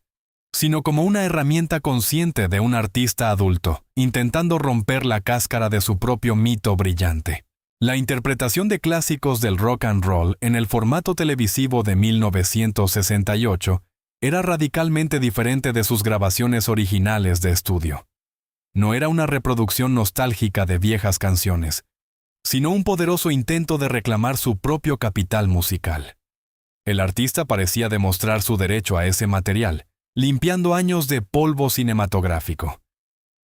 sino como una herramienta consciente de un artista adulto, intentando romper la cáscara de su propio mito brillante. La interpretación de clásicos del rock and roll en el formato televisivo de 1968 era radicalmente diferente de sus grabaciones originales de estudio. No era una reproducción nostálgica de viejas canciones, sino un poderoso intento de reclamar su propio capital musical. El artista parecía demostrar su derecho a ese material, limpiando años de polvo cinematográfico.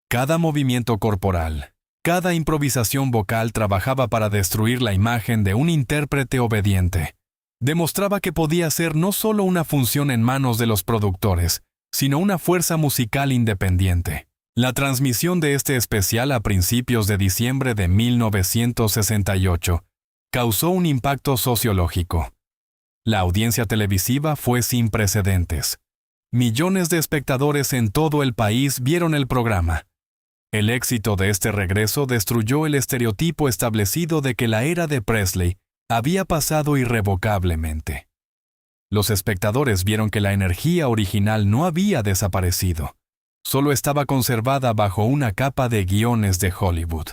Cada movimiento corporal, cada improvisación vocal trabajaba para destruir la imagen de un intérprete obediente. Demostraba que podía ser no solo una función en manos de los productores, sino una fuerza musical independiente. La transmisión de este especial a principios de diciembre de 1968 causó un impacto sociológico. La audiencia televisiva fue sin precedentes. Millones de espectadores en todo el país vieron el programa. El éxito de este regreso destruyó el estereotipo establecido de que la era de Presley había pasado irrevocablemente. Los espectadores vieron que la energía original no había desaparecido, solo estaba conservada bajo una capa de guiones de Hollywood.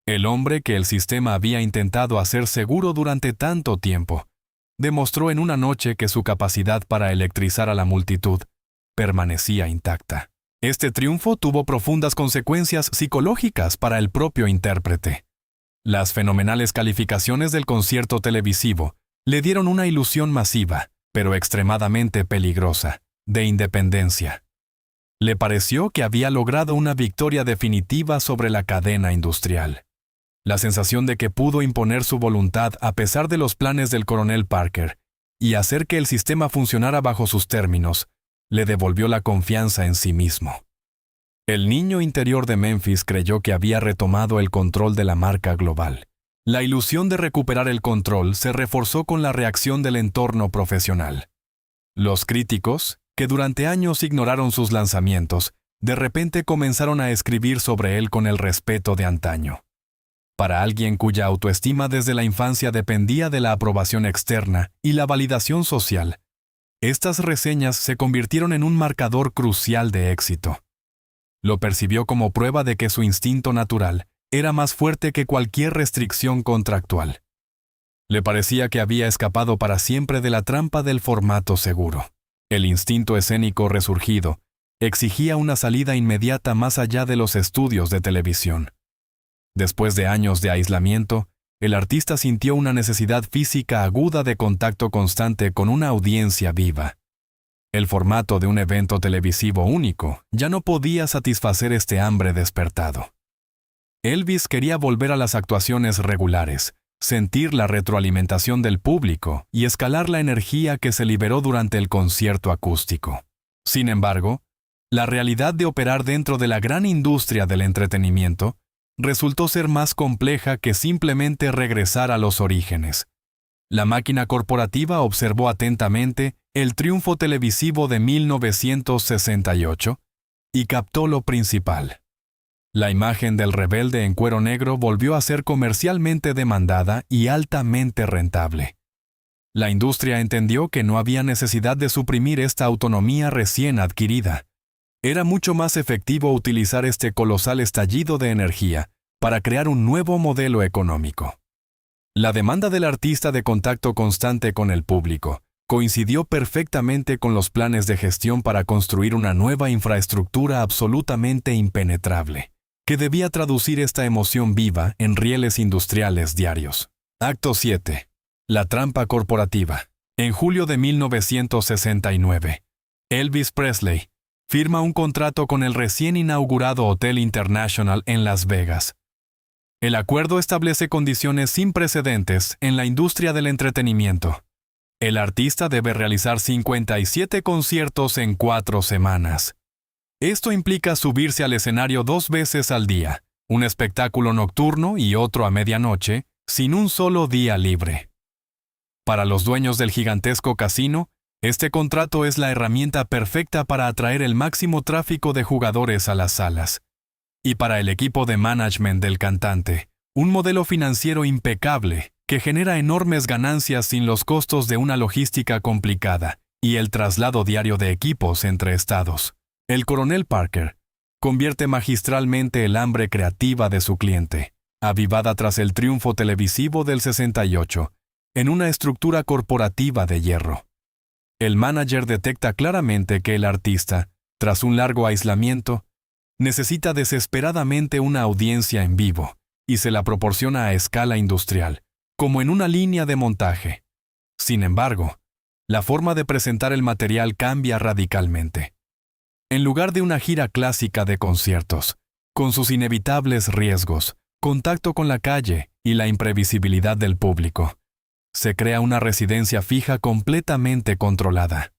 El hombre que el sistema había intentado hacer seguro durante tanto tiempo, demostró en una noche que su capacidad para electrizar a la multitud permanecía intacta. Este triunfo tuvo profundas consecuencias psicológicas para el propio intérprete. Las fenomenales calificaciones del concierto televisivo le dieron una ilusión masiva, pero extremadamente peligrosa, de independencia. Le pareció que había logrado una victoria definitiva sobre la cadena industrial. La sensación de que pudo imponer su voluntad a pesar de los planes del coronel Parker y hacer que el sistema funcionara bajo sus términos, le devolvió la confianza en sí mismo. El niño interior de Memphis creyó que había retomado el control de la marca global, La ilusión de recuperar el control se reforzó con la reacción del entorno profesional. Los críticos, que durante años ignoraron sus lanzamientos, de repente comenzaron a escribir sobre él con el respeto de antaño. Para alguien cuya autoestima desde la infancia dependía de la aprobación externa y la validación social, estas reseñas se convirtieron en un marcador crucial de éxito. Lo percibió como prueba de que su instinto natural era más fuerte que cualquier restricción contractual. Le parecía que había escapado para siempre de la trampa del formato seguro. El instinto escénico resurgido exigía una salida inmediata más allá de los estudios de televisión. Después de años de aislamiento, el artista sintió una necesidad física aguda de contacto constante con una audiencia viva. El formato de un evento televisivo único ya no podía satisfacer este hambre despertado. Elvis quería volver a las actuaciones regulares, sentir la retroalimentación del público y escalar la energía que se liberó durante el concierto acústico. Sin embargo, la realidad de operar dentro de la gran industria del entretenimiento resultó ser más compleja que simplemente regresar a los orígenes. La máquina corporativa observó atentamente el triunfo televisivo de 1968 y captó lo principal. La imagen del rebelde en cuero negro volvió a ser comercialmente demandada y altamente rentable. La industria entendió que no había necesidad de suprimir esta autonomía recién adquirida. Era mucho más efectivo utilizar este colosal estallido de energía para crear un nuevo modelo económico. La demanda del artista de contacto constante con el público coincidió perfectamente con los planes de gestión para construir una nueva infraestructura absolutamente impenetrable, que debía traducir esta emoción viva en rieles industriales diarios. Acto 7. La trampa corporativa. En julio de 1969, Elvis Presley firma un contrato con el recién inaugurado Hotel International en Las Vegas. El acuerdo establece condiciones sin precedentes en la industria del entretenimiento. El artista debe realizar 57 conciertos en 4 semanas. Esto implica subirse al escenario 2 veces al día, un espectáculo nocturno y otro a medianoche, sin un solo día libre. Para los dueños del gigantesco casino, este contrato es la herramienta perfecta para atraer el máximo tráfico de jugadores a las salas. Y para el equipo de management del cantante, un modelo financiero impecable que genera enormes ganancias sin los costos de una logística complicada y el traslado diario de equipos entre estados. El coronel Parker convierte magistralmente el hambre creativa de su cliente, avivada tras el triunfo televisivo del 68, en una estructura corporativa de hierro. El manager detecta claramente que el artista, tras un largo aislamiento, necesita desesperadamente una audiencia en vivo y se la proporciona a escala industrial, como en una línea de montaje. Sin embargo, la forma de presentar el material cambia radicalmente. En lugar de una gira clásica de conciertos, con sus inevitables riesgos, contacto con la calle y la imprevisibilidad del público, se crea una residencia fija completamente controlada.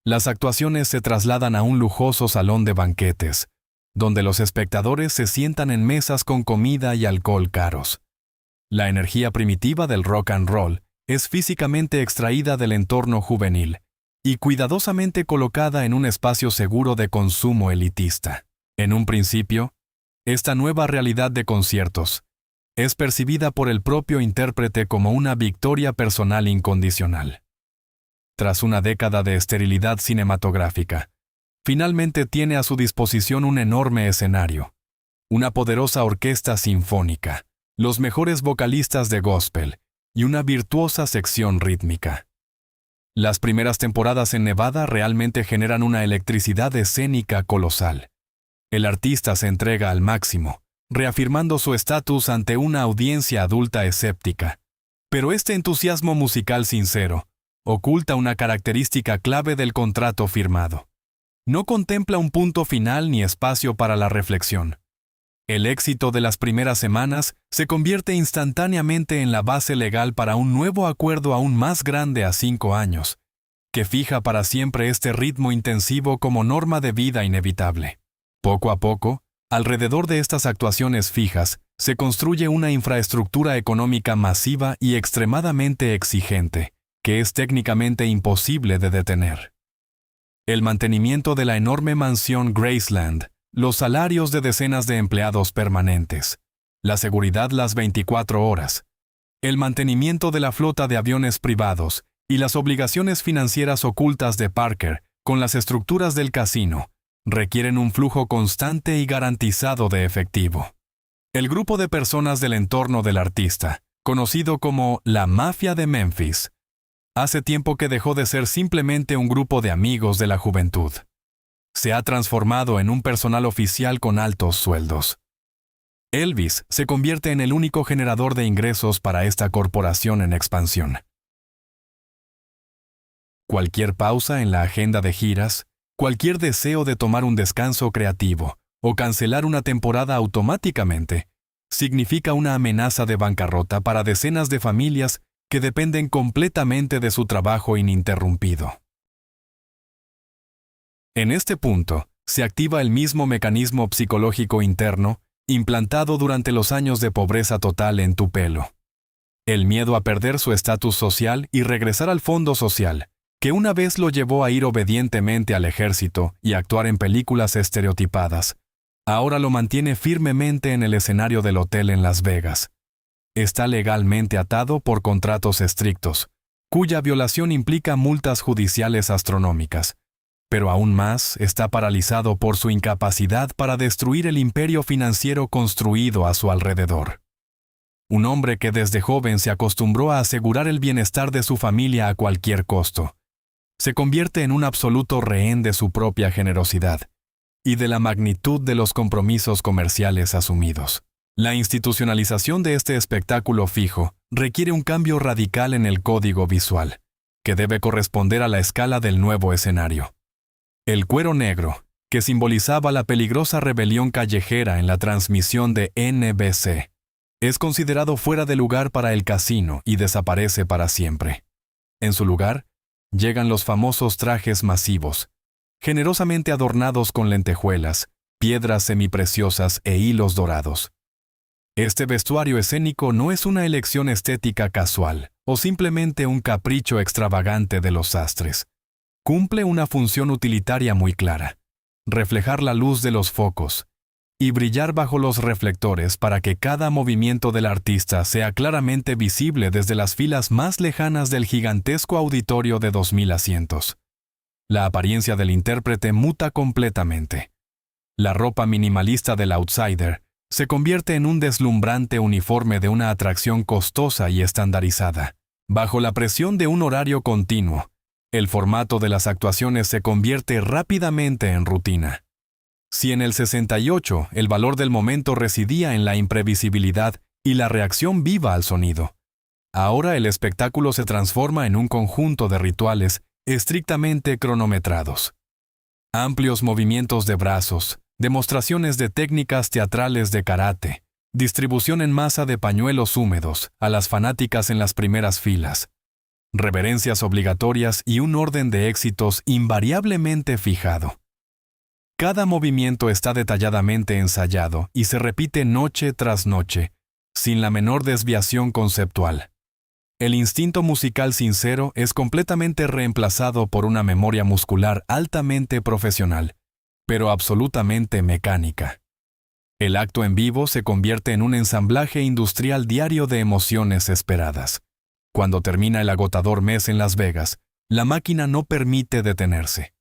Las actuaciones se trasladan a un lujoso salón de banquetes, donde los espectadores se sientan en mesas con comida y alcohol caros. La energía primitiva del rock and roll es físicamente extraída del entorno juvenil y cuidadosamente colocada en un espacio seguro de consumo elitista. En un principio, esta nueva realidad de conciertos es percibida por el propio intérprete como una victoria personal incondicional. Tras una década de esterilidad cinematográfica, finalmente tiene a su disposición un enorme escenario, una poderosa orquesta sinfónica, los mejores vocalistas de gospel y una virtuosa sección rítmica. Las primeras temporadas en Nevada realmente generan una electricidad escénica colosal. El artista se entrega al máximo, reafirmando su estatus ante una audiencia adulta escéptica. Pero este entusiasmo musical sincero oculta una característica clave del contrato firmado. No contempla un punto final ni espacio para la reflexión. El éxito de las primeras semanas se convierte instantáneamente en la base legal para un nuevo acuerdo aún más grande a 5 años, que fija para siempre este ritmo intensivo como norma de vida inevitable. Poco a poco, alrededor de estas actuaciones fijas, se construye una infraestructura económica masiva y extremadamente exigente, que es técnicamente imposible de detener. El mantenimiento de la enorme mansión Graceland, los salarios de decenas de empleados permanentes, la seguridad las 24 horas, el mantenimiento de la flota de aviones privados y las obligaciones financieras ocultas de Parker con las estructuras del casino, requieren un flujo constante y garantizado de efectivo. El grupo de personas del entorno del artista, conocido como la Mafia de Memphis, hace tiempo que dejó de ser simplemente un grupo de amigos de la juventud. Se ha transformado en un personal oficial con altos sueldos. Elvis se convierte en el único generador de ingresos para esta corporación en expansión. Cualquier pausa en la agenda de giras, cualquier deseo de tomar un descanso creativo o cancelar una temporada automáticamente, significa una amenaza de bancarrota para decenas de familias que dependen completamente de su trabajo ininterrumpido. En este punto, se activa el mismo mecanismo psicológico interno implantado durante los años de pobreza total en Tupelo. El miedo a perder su estatus social y regresar al fondo social, que una vez lo llevó a ir obedientemente al ejército y actuar en películas estereotipadas, ahora lo mantiene firmemente en el escenario del hotel en Las Vegas. Está legalmente atado por contratos estrictos, cuya violación implica multas judiciales astronómicas, pero aún más está paralizado por su incapacidad para destruir el imperio financiero construido a su alrededor. Un hombre que desde joven se acostumbró a asegurar el bienestar de su familia a cualquier costo, se convierte en un absoluto rehén de su propia generosidad y de la magnitud de los compromisos comerciales asumidos. La institucionalización de este espectáculo fijo requiere un cambio radical en el código visual, que debe corresponder a la escala del nuevo escenario. El cuero negro, que simbolizaba la peligrosa rebelión callejera en la transmisión de NBC, es considerado fuera de lugar para el casino y desaparece para siempre. En su lugar, llegan los famosos trajes masivos, generosamente adornados con lentejuelas, piedras semipreciosas e hilos dorados. Este vestuario escénico no es una elección estética casual o simplemente un capricho extravagante de los sastres. Cumple una función utilitaria muy clara: reflejar la luz de los focos y brillar bajo los reflectores para que cada movimiento del artista sea claramente visible desde las filas más lejanas del gigantesco auditorio de 2.000 asientos. La apariencia del intérprete muta completamente. La ropa minimalista del outsider se convierte en un deslumbrante uniforme de una atracción costosa y estandarizada. Bajo la presión de un horario continuo, el formato de las actuaciones se convierte rápidamente en rutina. Si en el 68 el valor del momento residía en la imprevisibilidad y la reacción viva al sonido, ahora el espectáculo se transforma en un conjunto de rituales estrictamente cronometrados. Amplios movimientos de brazos, demostraciones de técnicas teatrales de karate, distribución en masa de pañuelos húmedos a las fanáticas en las primeras filas, reverencias obligatorias y un orden de éxitos invariablemente fijado. Cada movimiento está detalladamente ensayado y se repite noche tras noche, sin la menor desviación conceptual. El instinto musical sincero es completamente reemplazado por una memoria muscular altamente profesional, pero absolutamente mecánica. El acto en vivo se convierte en un ensamblaje industrial diario de emociones esperadas. Cuando termina el agotador mes en Las Vegas, la máquina no permite detenerse.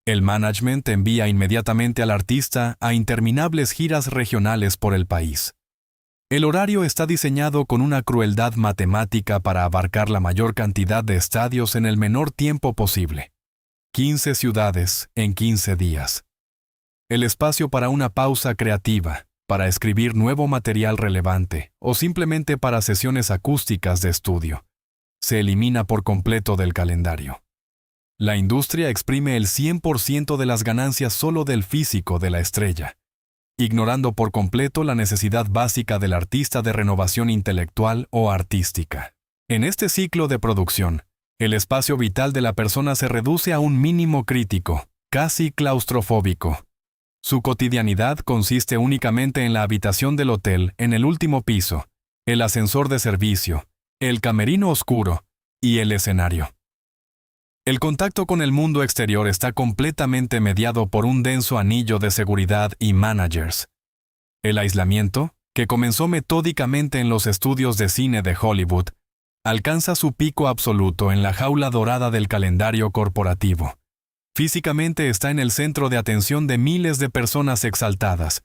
El management envía inmediatamente al artista a interminables giras regionales por el país. El horario está diseñado con una crueldad matemática para abarcar la mayor cantidad de estadios en el menor tiempo posible. 15 ciudades en 15 días. El espacio para una pausa creativa, para escribir nuevo material relevante o simplemente para sesiones acústicas de estudio, se elimina por completo del calendario. La industria exprime el 100% de las ganancias solo del físico de la estrella, ignorando por completo la necesidad básica del artista de renovación intelectual o artística. En este ciclo de producción, el espacio vital de la persona se reduce a un mínimo crítico, casi claustrofóbico. Su cotidianidad consiste únicamente en la habitación del hotel en el último piso, el ascensor de servicio, el camerino oscuro y el escenario. El contacto con el mundo exterior está completamente mediado por un denso anillo de seguridad y managers. El aislamiento, que comenzó metódicamente en los estudios de cine de Hollywood, alcanza su pico absoluto en la jaula dorada del calendario corporativo. Físicamente está en el centro de atención de miles de personas exaltadas,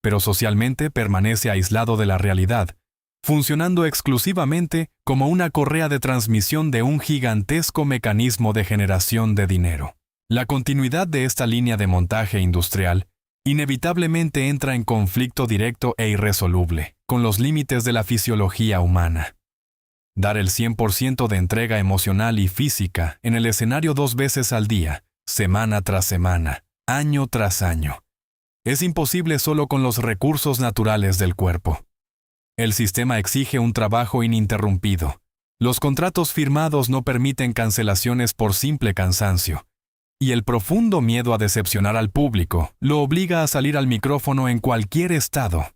pero socialmente permanece aislado de la realidad, funcionando exclusivamente como una correa de transmisión de un gigantesco mecanismo de generación de dinero. La continuidad de esta línea de montaje industrial inevitablemente entra en conflicto directo e irresoluble con los límites de la fisiología humana. Dar el 100% de entrega emocional y física en el escenario 2 veces al día, semana tras semana, año tras año, es imposible solo con los recursos naturales del cuerpo. El sistema exige un trabajo ininterrumpido. Los contratos firmados no permiten cancelaciones por simple cansancio. Y el profundo miedo a decepcionar al público lo obliga a salir al micrófono en cualquier estado.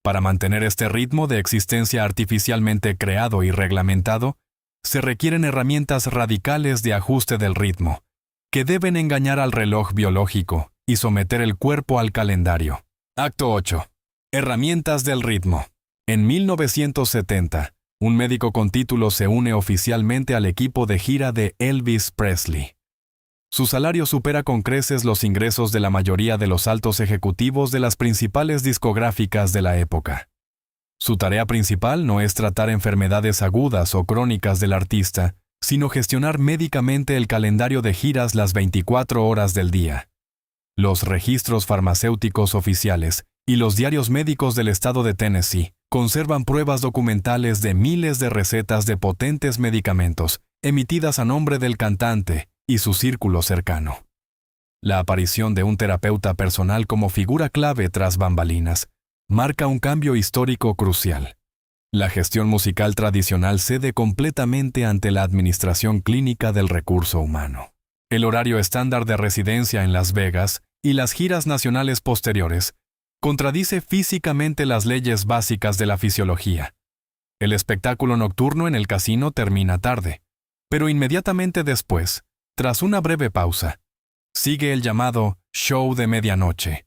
Para mantener este ritmo de existencia artificialmente creado y reglamentado, se requieren herramientas radicales de ajuste del ritmo, que deben engañar al reloj biológico y someter el cuerpo al calendario. Acto 8. Herramientas del ritmo. En 1970, un médico con título se une oficialmente al equipo de gira de Elvis Presley. Su salario supera con creces los ingresos de la mayoría de los altos ejecutivos de las principales discográficas de la época. Su tarea principal no es tratar enfermedades agudas o crónicas del artista, sino gestionar médicamente el calendario de giras las 24 horas del día. Los registros farmacéuticos oficiales y los diarios médicos del estado de Tennessee conservan pruebas documentales de miles de recetas de potentes medicamentos emitidas a nombre del cantante y su círculo cercano. La aparición de un terapeuta personal como figura clave tras bambalinas marca un cambio histórico crucial. La gestión musical tradicional cede completamente ante la administración clínica del recurso humano. El horario estándar de residencia en Las Vegas y las giras nacionales posteriores contradice físicamente las leyes básicas de la fisiología. El espectáculo nocturno en el casino termina tarde, pero inmediatamente después, tras una breve pausa, sigue el llamado show de medianoche,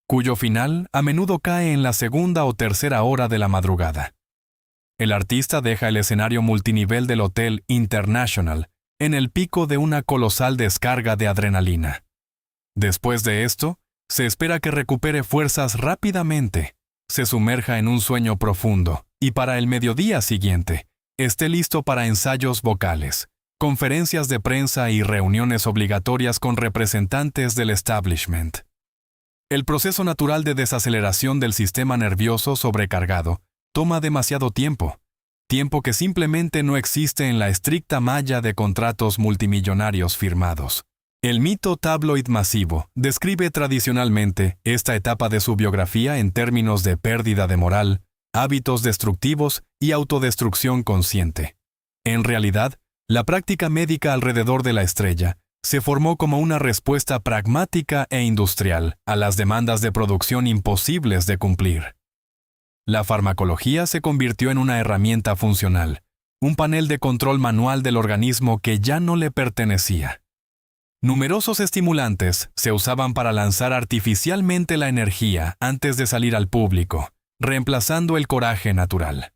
cuyo final a menudo cae en la segunda o tercera hora de la madrugada. El artista deja el escenario multinivel del Hotel International en el pico de una colosal descarga de adrenalina. Después de esto, se espera que recupere fuerzas rápidamente, se sumerja en un sueño profundo y para el mediodía siguiente esté listo para ensayos vocales, conferencias de prensa y reuniones obligatorias con representantes del establishment. El proceso natural de desaceleración del sistema nervioso sobrecargado toma demasiado tiempo que simplemente no existe en la estricta malla de contratos multimillonarios firmados. El mito tabloid masivo describe tradicionalmente esta etapa de su biografía en términos de pérdida de moral, hábitos destructivos y autodestrucción consciente. En realidad, la práctica médica alrededor de la estrella se formó como una respuesta pragmática e industrial a las demandas de producción imposibles de cumplir. La farmacología se convirtió en una herramienta funcional, un panel de control manual del organismo que ya no le pertenecía. Numerosos estimulantes se usaban para lanzar artificialmente la energía antes de salir al público, reemplazando el coraje natural.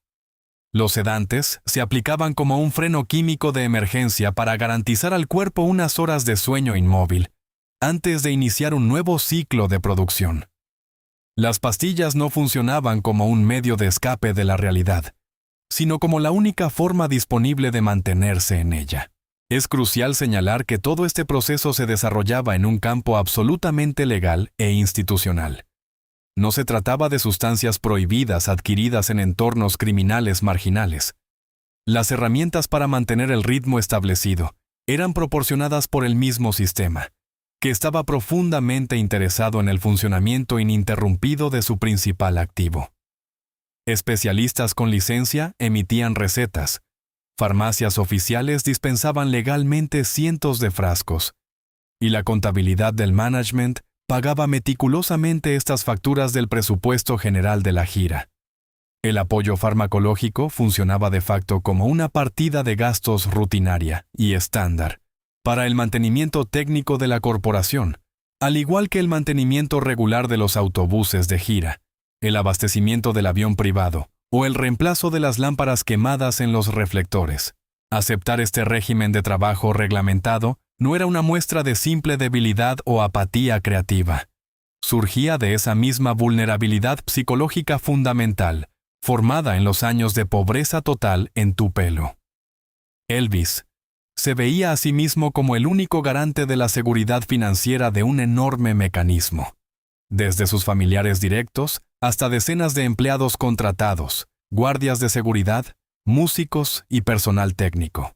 Los sedantes se aplicaban como un freno químico de emergencia para garantizar al cuerpo unas horas de sueño inmóvil, antes de iniciar un nuevo ciclo de producción. Las pastillas no funcionaban como un medio de escape de la realidad, sino como la única forma disponible de mantenerse en ella. Es crucial señalar que todo este proceso se desarrollaba en un campo absolutamente legal e institucional. No se trataba de sustancias prohibidas adquiridas en entornos criminales marginales. Las herramientas para mantener el ritmo establecido eran proporcionadas por el mismo sistema, que estaba profundamente interesado en el funcionamiento ininterrumpido de su principal activo. Especialistas con licencia emitían recetas. Farmacias oficiales dispensaban legalmente cientos de frascos, y la contabilidad del management pagaba meticulosamente estas facturas del presupuesto general de la gira. El apoyo farmacológico funcionaba de facto como una partida de gastos rutinaria y estándar para el mantenimiento técnico de la corporación, al igual que el mantenimiento regular de los autobuses de gira, el abastecimiento del avión privado o el reemplazo de las lámparas quemadas en los reflectores. Aceptar este régimen de trabajo reglamentado no era una muestra de simple debilidad o apatía creativa. Surgía de esa misma vulnerabilidad psicológica fundamental, formada en los años de pobreza total en Tupelo. Elvis se veía a sí mismo como el único garante de la seguridad financiera de un enorme mecanismo. Desde sus familiares directos hasta decenas de empleados contratados, guardias de seguridad, músicos y personal técnico.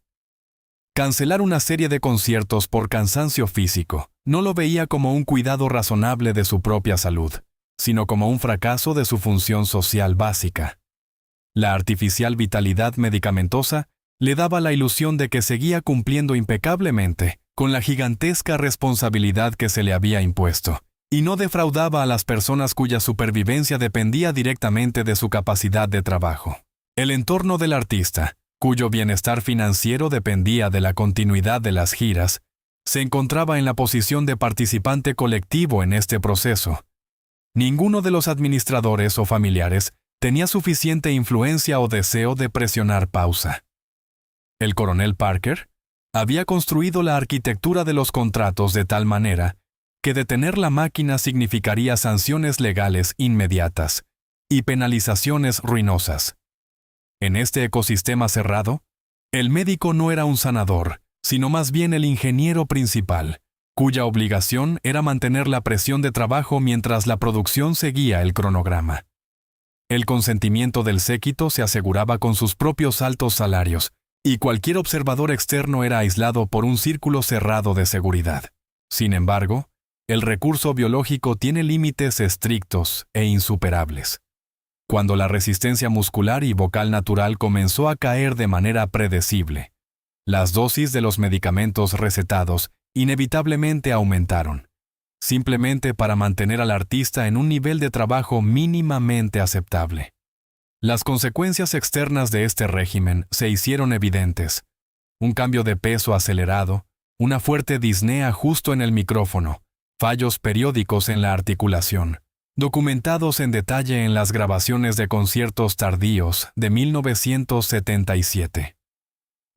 Cancelar una serie de conciertos por cansancio físico no lo veía como un cuidado razonable de su propia salud, sino como un fracaso de su función social básica. La artificial vitalidad medicamentosa le daba la ilusión de que seguía cumpliendo impecablemente con la gigantesca responsabilidad que se le había impuesto, y no defraudaba a las personas cuya supervivencia dependía directamente de su capacidad de trabajo. El entorno del artista, cuyo bienestar financiero dependía de la continuidad de las giras, se encontraba en la posición de participante colectivo en este proceso. Ninguno de los administradores o familiares tenía suficiente influencia o deseo de presionar pausa. El coronel Parker había construido la arquitectura de los contratos de tal manera que detener la máquina significaría sanciones legales inmediatas y penalizaciones ruinosas. En este ecosistema cerrado, el médico no era un sanador, sino más bien el ingeniero principal, cuya obligación era mantener la presión de trabajo mientras la producción seguía el cronograma. El consentimiento del séquito se aseguraba con sus propios altos salarios, y cualquier observador externo era aislado por un círculo cerrado de seguridad. Sin embargo, el recurso biológico tiene límites estrictos e insuperables. Cuando la resistencia muscular y vocal natural comenzó a caer de manera predecible, las dosis de los medicamentos recetados inevitablemente aumentaron, simplemente para mantener al artista en un nivel de trabajo mínimamente aceptable. Las consecuencias externas de este régimen se hicieron evidentes. Un cambio de peso acelerado, una fuerte disnea justo en el micrófono, fallos periódicos en la articulación, documentados en detalle en las grabaciones de conciertos tardíos de 1977.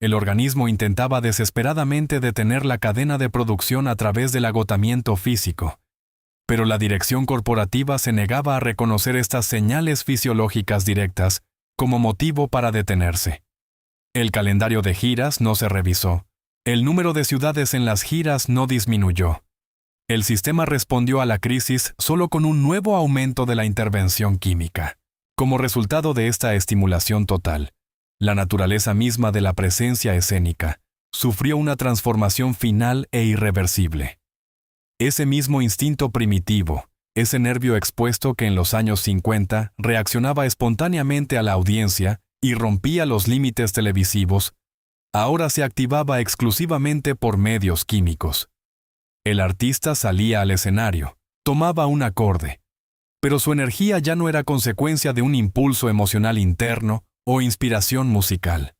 El organismo intentaba desesperadamente detener la cadena de producción a través del agotamiento físico, pero la dirección corporativa se negaba a reconocer estas señales fisiológicas directas como motivo para detenerse. El calendario de giras no se revisó. El número de ciudades en las giras no disminuyó. El sistema respondió a la crisis solo con un nuevo aumento de la intervención química. Como resultado de esta estimulación total, la naturaleza misma de la presencia escénica sufrió una transformación final e irreversible. Ese mismo instinto primitivo, ese nervio expuesto que en los años 50 reaccionaba espontáneamente a la audiencia y rompía los límites televisivos, ahora se activaba exclusivamente por medios químicos. El artista salía al escenario, tomaba un acorde, pero su energía ya no era consecuencia de un impulso emocional interno o inspiración musical.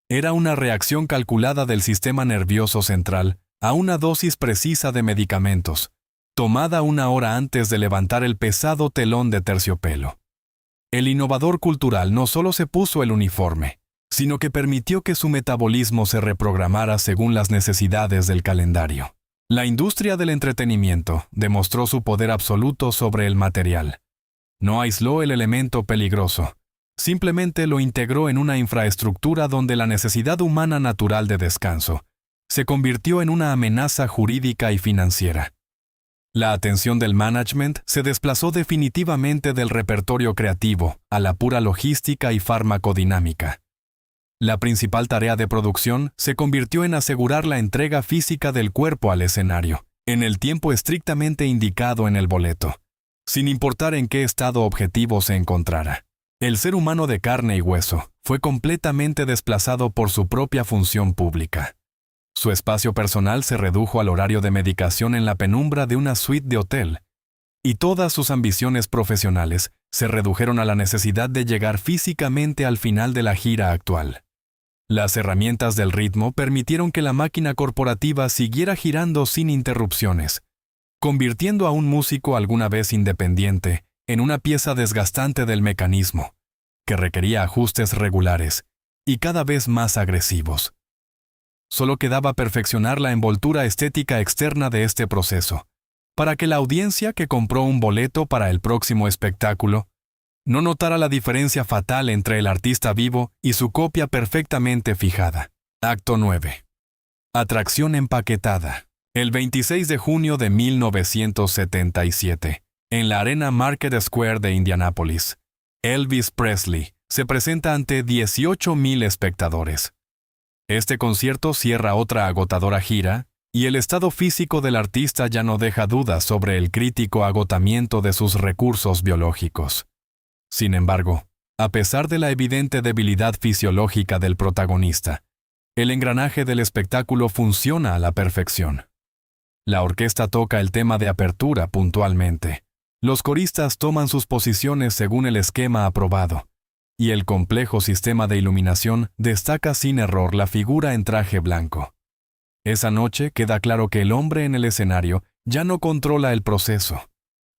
Era una reacción calculada del sistema nervioso central a una dosis precisa de medicamentos, tomada una hora antes de levantar el pesado telón de terciopelo. El innovador cultural no solo se puso el uniforme, sino que permitió que su metabolismo se reprogramara según las necesidades del calendario. La industria del entretenimiento demostró su poder absoluto sobre el material. No aisló el elemento peligroso, simplemente lo integró en una infraestructura donde la necesidad humana natural de descanso se convirtió en una amenaza jurídica y financiera. La atención del management se desplazó definitivamente del repertorio creativo a la pura logística y farmacodinámica. La principal tarea de producción se convirtió en asegurar la entrega física del cuerpo al escenario, en el tiempo estrictamente indicado en el boleto, sin importar en qué estado objetivo se encontrara. El ser humano de carne y hueso fue completamente desplazado por su propia función pública. Su espacio personal se redujo al horario de medicación en la penumbra de una suite de hotel, y todas sus ambiciones profesionales se redujeron a la necesidad de llegar físicamente al final de la gira actual. Las herramientas del ritmo permitieron que la máquina corporativa siguiera girando sin interrupciones, convirtiendo a un músico alguna vez independiente en una pieza desgastante del mecanismo, que requería ajustes regulares y cada vez más agresivos. Solo quedaba perfeccionar la envoltura estética externa de este proceso, para que la audiencia que compró un boleto para el próximo espectáculo no notara la diferencia fatal entre el artista vivo y su copia perfectamente fijada. Acto 9. Atracción empaquetada. El 26 de junio de 1977, en la Arena Market Square de Indianápolis, Elvis Presley se presenta ante 18,000 espectadores. Este concierto cierra otra agotadora gira, y el estado físico del artista ya no deja dudas sobre el crítico agotamiento de sus recursos biológicos. Sin embargo, a pesar de la evidente debilidad fisiológica del protagonista, el engranaje del espectáculo funciona a la perfección. La orquesta toca el tema de apertura puntualmente, los coristas toman sus posiciones según el esquema aprobado, y el complejo sistema de iluminación destaca sin error la figura en traje blanco. Esa noche queda claro que el hombre en el escenario ya no controla el proceso,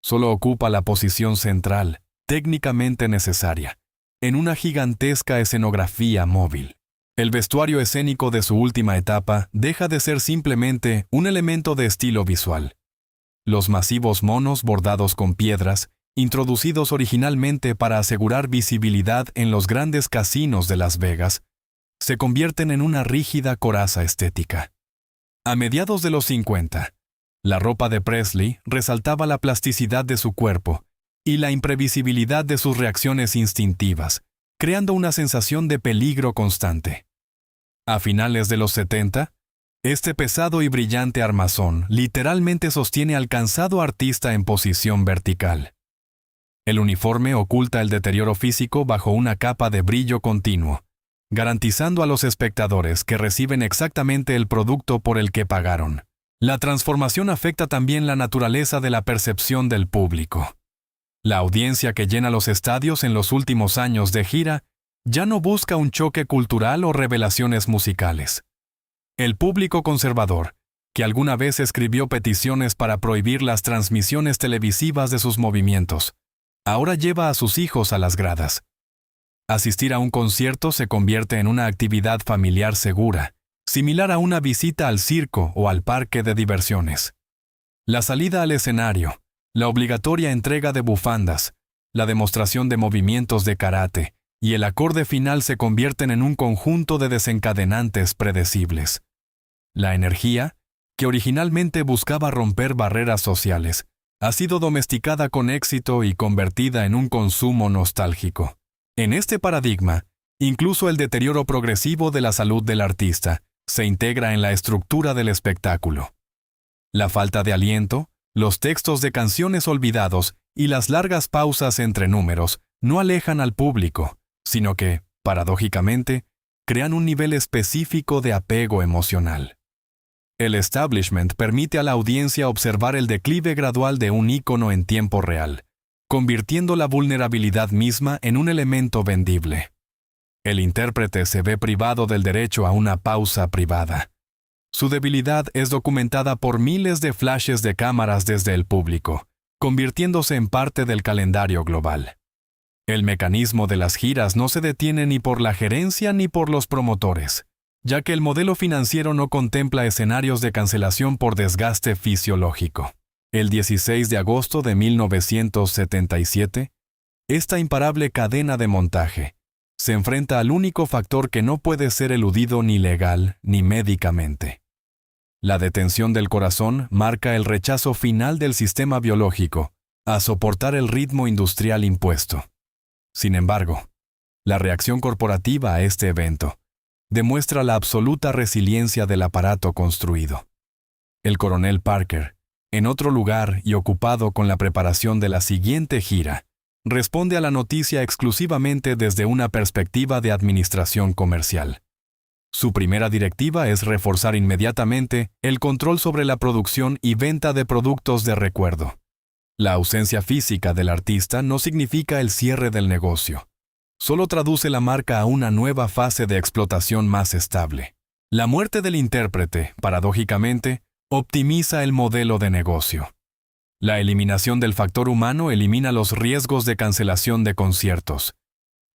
solo ocupa la posición central, técnicamente necesaria, en una gigantesca escenografía móvil. El vestuario escénico de su última etapa deja de ser simplemente un elemento de estilo visual. Los masivos monos bordados con piedras, introducidos originalmente para asegurar visibilidad en los grandes casinos de Las Vegas, se convierten en una rígida coraza estética. A mediados de los 50, la ropa de Presley resaltaba la plasticidad de su cuerpo y la imprevisibilidad de sus reacciones instintivas, creando una sensación de peligro constante. A finales de los 70, este pesado y brillante armazón literalmente sostiene al cansado artista en posición vertical. El uniforme oculta el deterioro físico bajo una capa de brillo continuo, garantizando a los espectadores que reciben exactamente el producto por el que pagaron. La transformación afecta también la naturaleza de la percepción del público. La audiencia que llena los estadios en los últimos años de gira ya no busca un choque cultural o revelaciones musicales. El público conservador, que alguna vez escribió peticiones para prohibir las transmisiones televisivas de sus movimientos, ahora lleva a sus hijos a las gradas. Asistir a un concierto se convierte en una actividad familiar segura, similar a una visita al circo o al parque de diversiones. La salida al escenario, la obligatoria entrega de bufandas, la demostración de movimientos de karate y el acorde final se convierten en un conjunto de desencadenantes predecibles. La energía, que originalmente buscaba romper barreras sociales, ha sido domesticada con éxito y convertida en un consumo nostálgico. En este paradigma, incluso el deterioro progresivo de la salud del artista se integra en la estructura del espectáculo. La falta de aliento, los textos de canciones olvidados y las largas pausas entre números no alejan al público, sino que, paradójicamente, crean un nivel específico de apego emocional. El establishment permite a la audiencia observar el declive gradual de un ícono en tiempo real, convirtiendo la vulnerabilidad misma en un elemento vendible. El intérprete se ve privado del derecho a una pausa privada. Su debilidad es documentada por miles de flashes de cámaras desde el público, convirtiéndose en parte del calendario global. El mecanismo de las giras no se detiene ni por la gerencia ni por los promotores, ya que el modelo financiero no contempla escenarios de cancelación por desgaste fisiológico. El 16 de agosto de 1977, esta imparable cadena de montaje se enfrenta al único factor que no puede ser eludido ni legal ni médicamente. La detención del corazón marca el rechazo final del sistema biológico a soportar el ritmo industrial impuesto. Sin embargo, la reacción corporativa a este evento demuestra la absoluta resiliencia del aparato construido. El coronel Parker, en otro lugar y ocupado con la preparación de la siguiente gira, responde a la noticia exclusivamente desde una perspectiva de administración comercial. Su primera directiva es reforzar inmediatamente el control sobre la producción y venta de productos de recuerdo. La ausencia física del artista no significa el cierre del negocio. Solo traduce la marca a una nueva fase de explotación más estable. La muerte del intérprete, paradójicamente, optimiza el modelo de negocio. La eliminación del factor humano elimina los riesgos de cancelación de conciertos.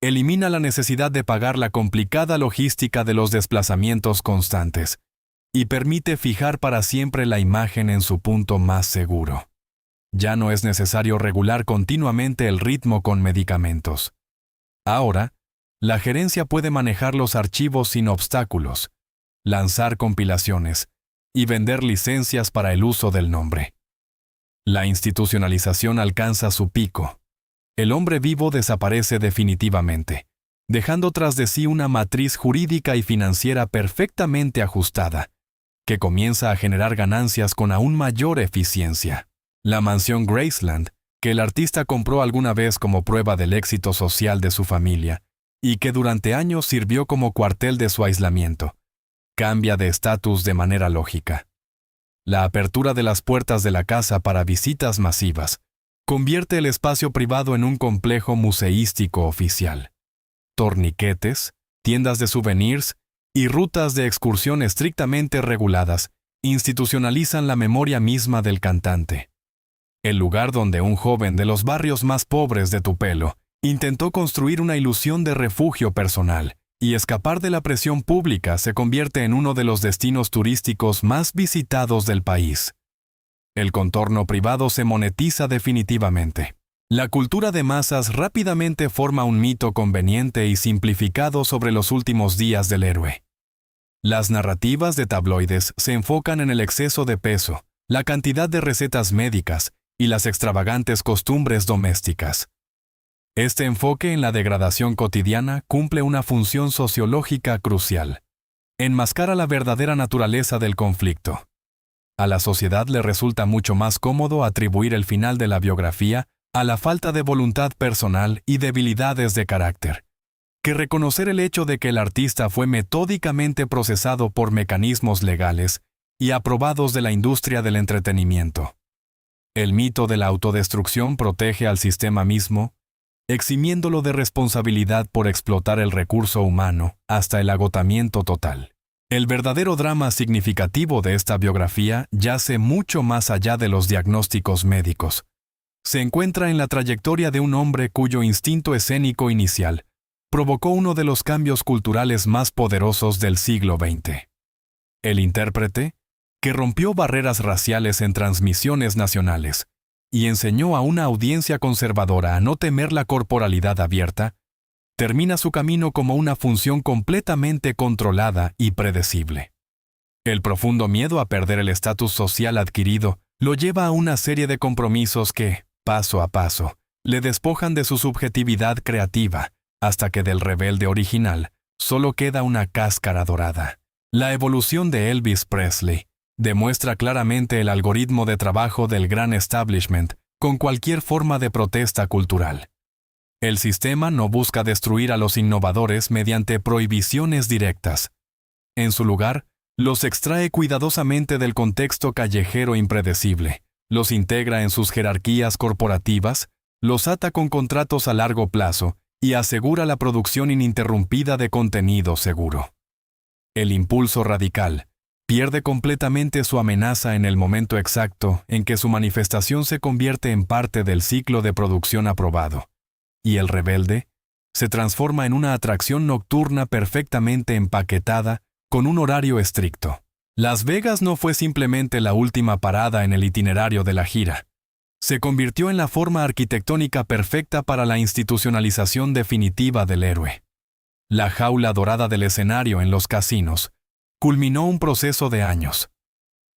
Elimina la necesidad de pagar la complicada logística de los desplazamientos constantes y permite fijar para siempre la imagen en su punto más seguro. Ya no es necesario regular continuamente el ritmo con medicamentos. Ahora, la gerencia puede manejar los archivos sin obstáculos, lanzar compilaciones y vender licencias para el uso del nombre. La institucionalización alcanza su pico. El hombre vivo desaparece definitivamente, dejando tras de sí una matriz jurídica y financiera perfectamente ajustada, que comienza a generar ganancias con aún mayor eficiencia. La mansión Graceland, que el artista compró alguna vez como prueba del éxito social de su familia, y que durante años sirvió como cuartel de su aislamiento, cambia de estatus de manera lógica. La apertura de las puertas de la casa para visitas masivas convierte el espacio privado en un complejo museístico oficial. Torniquetes, tiendas de souvenirs y rutas de excursión estrictamente reguladas institucionalizan la memoria misma del cantante. El lugar donde un joven de los barrios más pobres de Tupelo intentó construir una ilusión de refugio personal y escapar de la presión pública se convierte en uno de los destinos turísticos más visitados del país. El contorno privado se monetiza definitivamente. La cultura de masas rápidamente forma un mito conveniente y simplificado sobre los últimos días del héroe. Las narrativas de tabloides se enfocan en el exceso de peso, la cantidad de recetas médicas y las extravagantes costumbres domésticas. Este enfoque en la degradación cotidiana cumple una función sociológica crucial. Enmascara la verdadera naturaleza del conflicto. A la sociedad le resulta mucho más cómodo atribuir el final de la biografía a la falta de voluntad personal y debilidades de carácter, que reconocer el hecho de que el artista fue metódicamente procesado por mecanismos legales y aprobados de la industria del entretenimiento. El mito de la autodestrucción protege al sistema mismo, eximiéndolo de responsabilidad por explotar el recurso humano hasta el agotamiento total. El verdadero drama significativo de esta biografía yace mucho más allá de los diagnósticos médicos. Se encuentra en la trayectoria de un hombre cuyo instinto escénico inicial provocó uno de los cambios culturales más poderosos del siglo XX. El intérprete, que rompió barreras raciales en transmisiones nacionales y enseñó a una audiencia conservadora a no temer la corporalidad abierta, termina su camino como una función completamente controlada y predecible. El profundo miedo a perder el estatus social adquirido lo lleva a una serie de compromisos que, paso a paso, le despojan de su subjetividad creativa, hasta que del rebelde original solo queda una cáscara dorada. La evolución de Elvis Presley demuestra claramente el algoritmo de trabajo del gran establishment con cualquier forma de protesta cultural. El sistema no busca destruir a los innovadores mediante prohibiciones directas. En su lugar, los extrae cuidadosamente del contexto callejero impredecible, los integra en sus jerarquías corporativas, los ata con contratos a largo plazo y asegura la producción ininterrumpida de contenido seguro. El impulso radical pierde completamente su amenaza en el momento exacto en que su manifestación se convierte en parte del ciclo de producción aprobado, y el rebelde se transforma en una atracción nocturna perfectamente empaquetada con un horario estricto. Las Vegas no fue simplemente la última parada en el itinerario de la gira. Se convirtió en la forma arquitectónica perfecta para la institucionalización definitiva del héroe. La jaula dorada del escenario en los casinos culminó un proceso de años.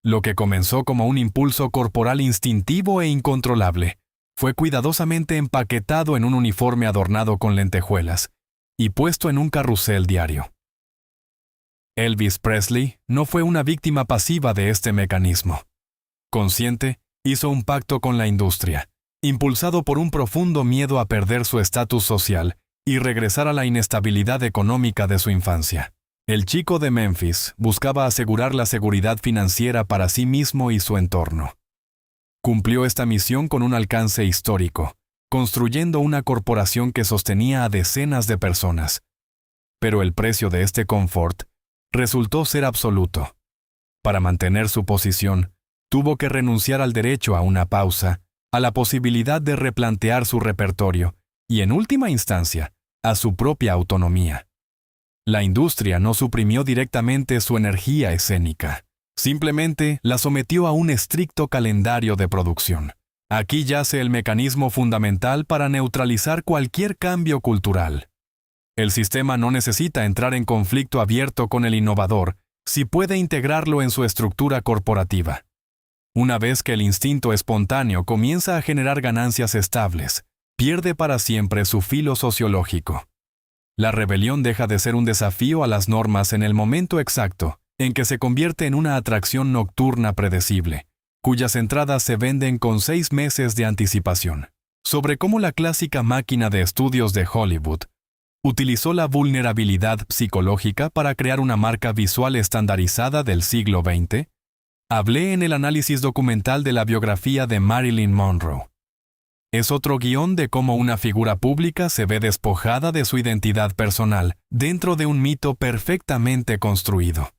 Lo que comenzó como un impulso corporal instintivo e incontrolable fue cuidadosamente empaquetado en un uniforme adornado con lentejuelas y puesto en un carrusel diario. Elvis Presley no fue una víctima pasiva de este mecanismo. Consciente, hizo un pacto con la industria, impulsado por un profundo miedo a perder su estatus social y regresar a la inestabilidad económica de su infancia. El chico de Memphis buscaba asegurar la seguridad financiera para sí mismo y su entorno. Cumplió esta misión con un alcance histórico, construyendo una corporación que sostenía a decenas de personas. Pero el precio de este confort resultó ser absoluto. Para mantener su posición, tuvo que renunciar al derecho a una pausa, a la posibilidad de replantear su repertorio y, en última instancia, a su propia autonomía. La industria no suprimió directamente su energía escénica, simplemente la sometió a un estricto calendario de producción. Aquí yace el mecanismo fundamental para neutralizar cualquier cambio cultural. El sistema no necesita entrar en conflicto abierto con el innovador si puede integrarlo en su estructura corporativa. Una vez que el instinto espontáneo comienza a generar ganancias estables, pierde para siempre su filo sociológico. La rebelión deja de ser un desafío a las normas en el momento exacto en que se convierte en una atracción nocturna predecible, cuyas entradas se venden con 6 meses de anticipación. Sobre cómo la clásica máquina de estudios de Hollywood utilizó la vulnerabilidad psicológica para crear una marca visual estandarizada del siglo XX, hablé en el análisis documental de la biografía de Marilyn Monroe. Es otro guión de cómo una figura pública se ve despojada de su identidad personal dentro de un mito perfectamente construido.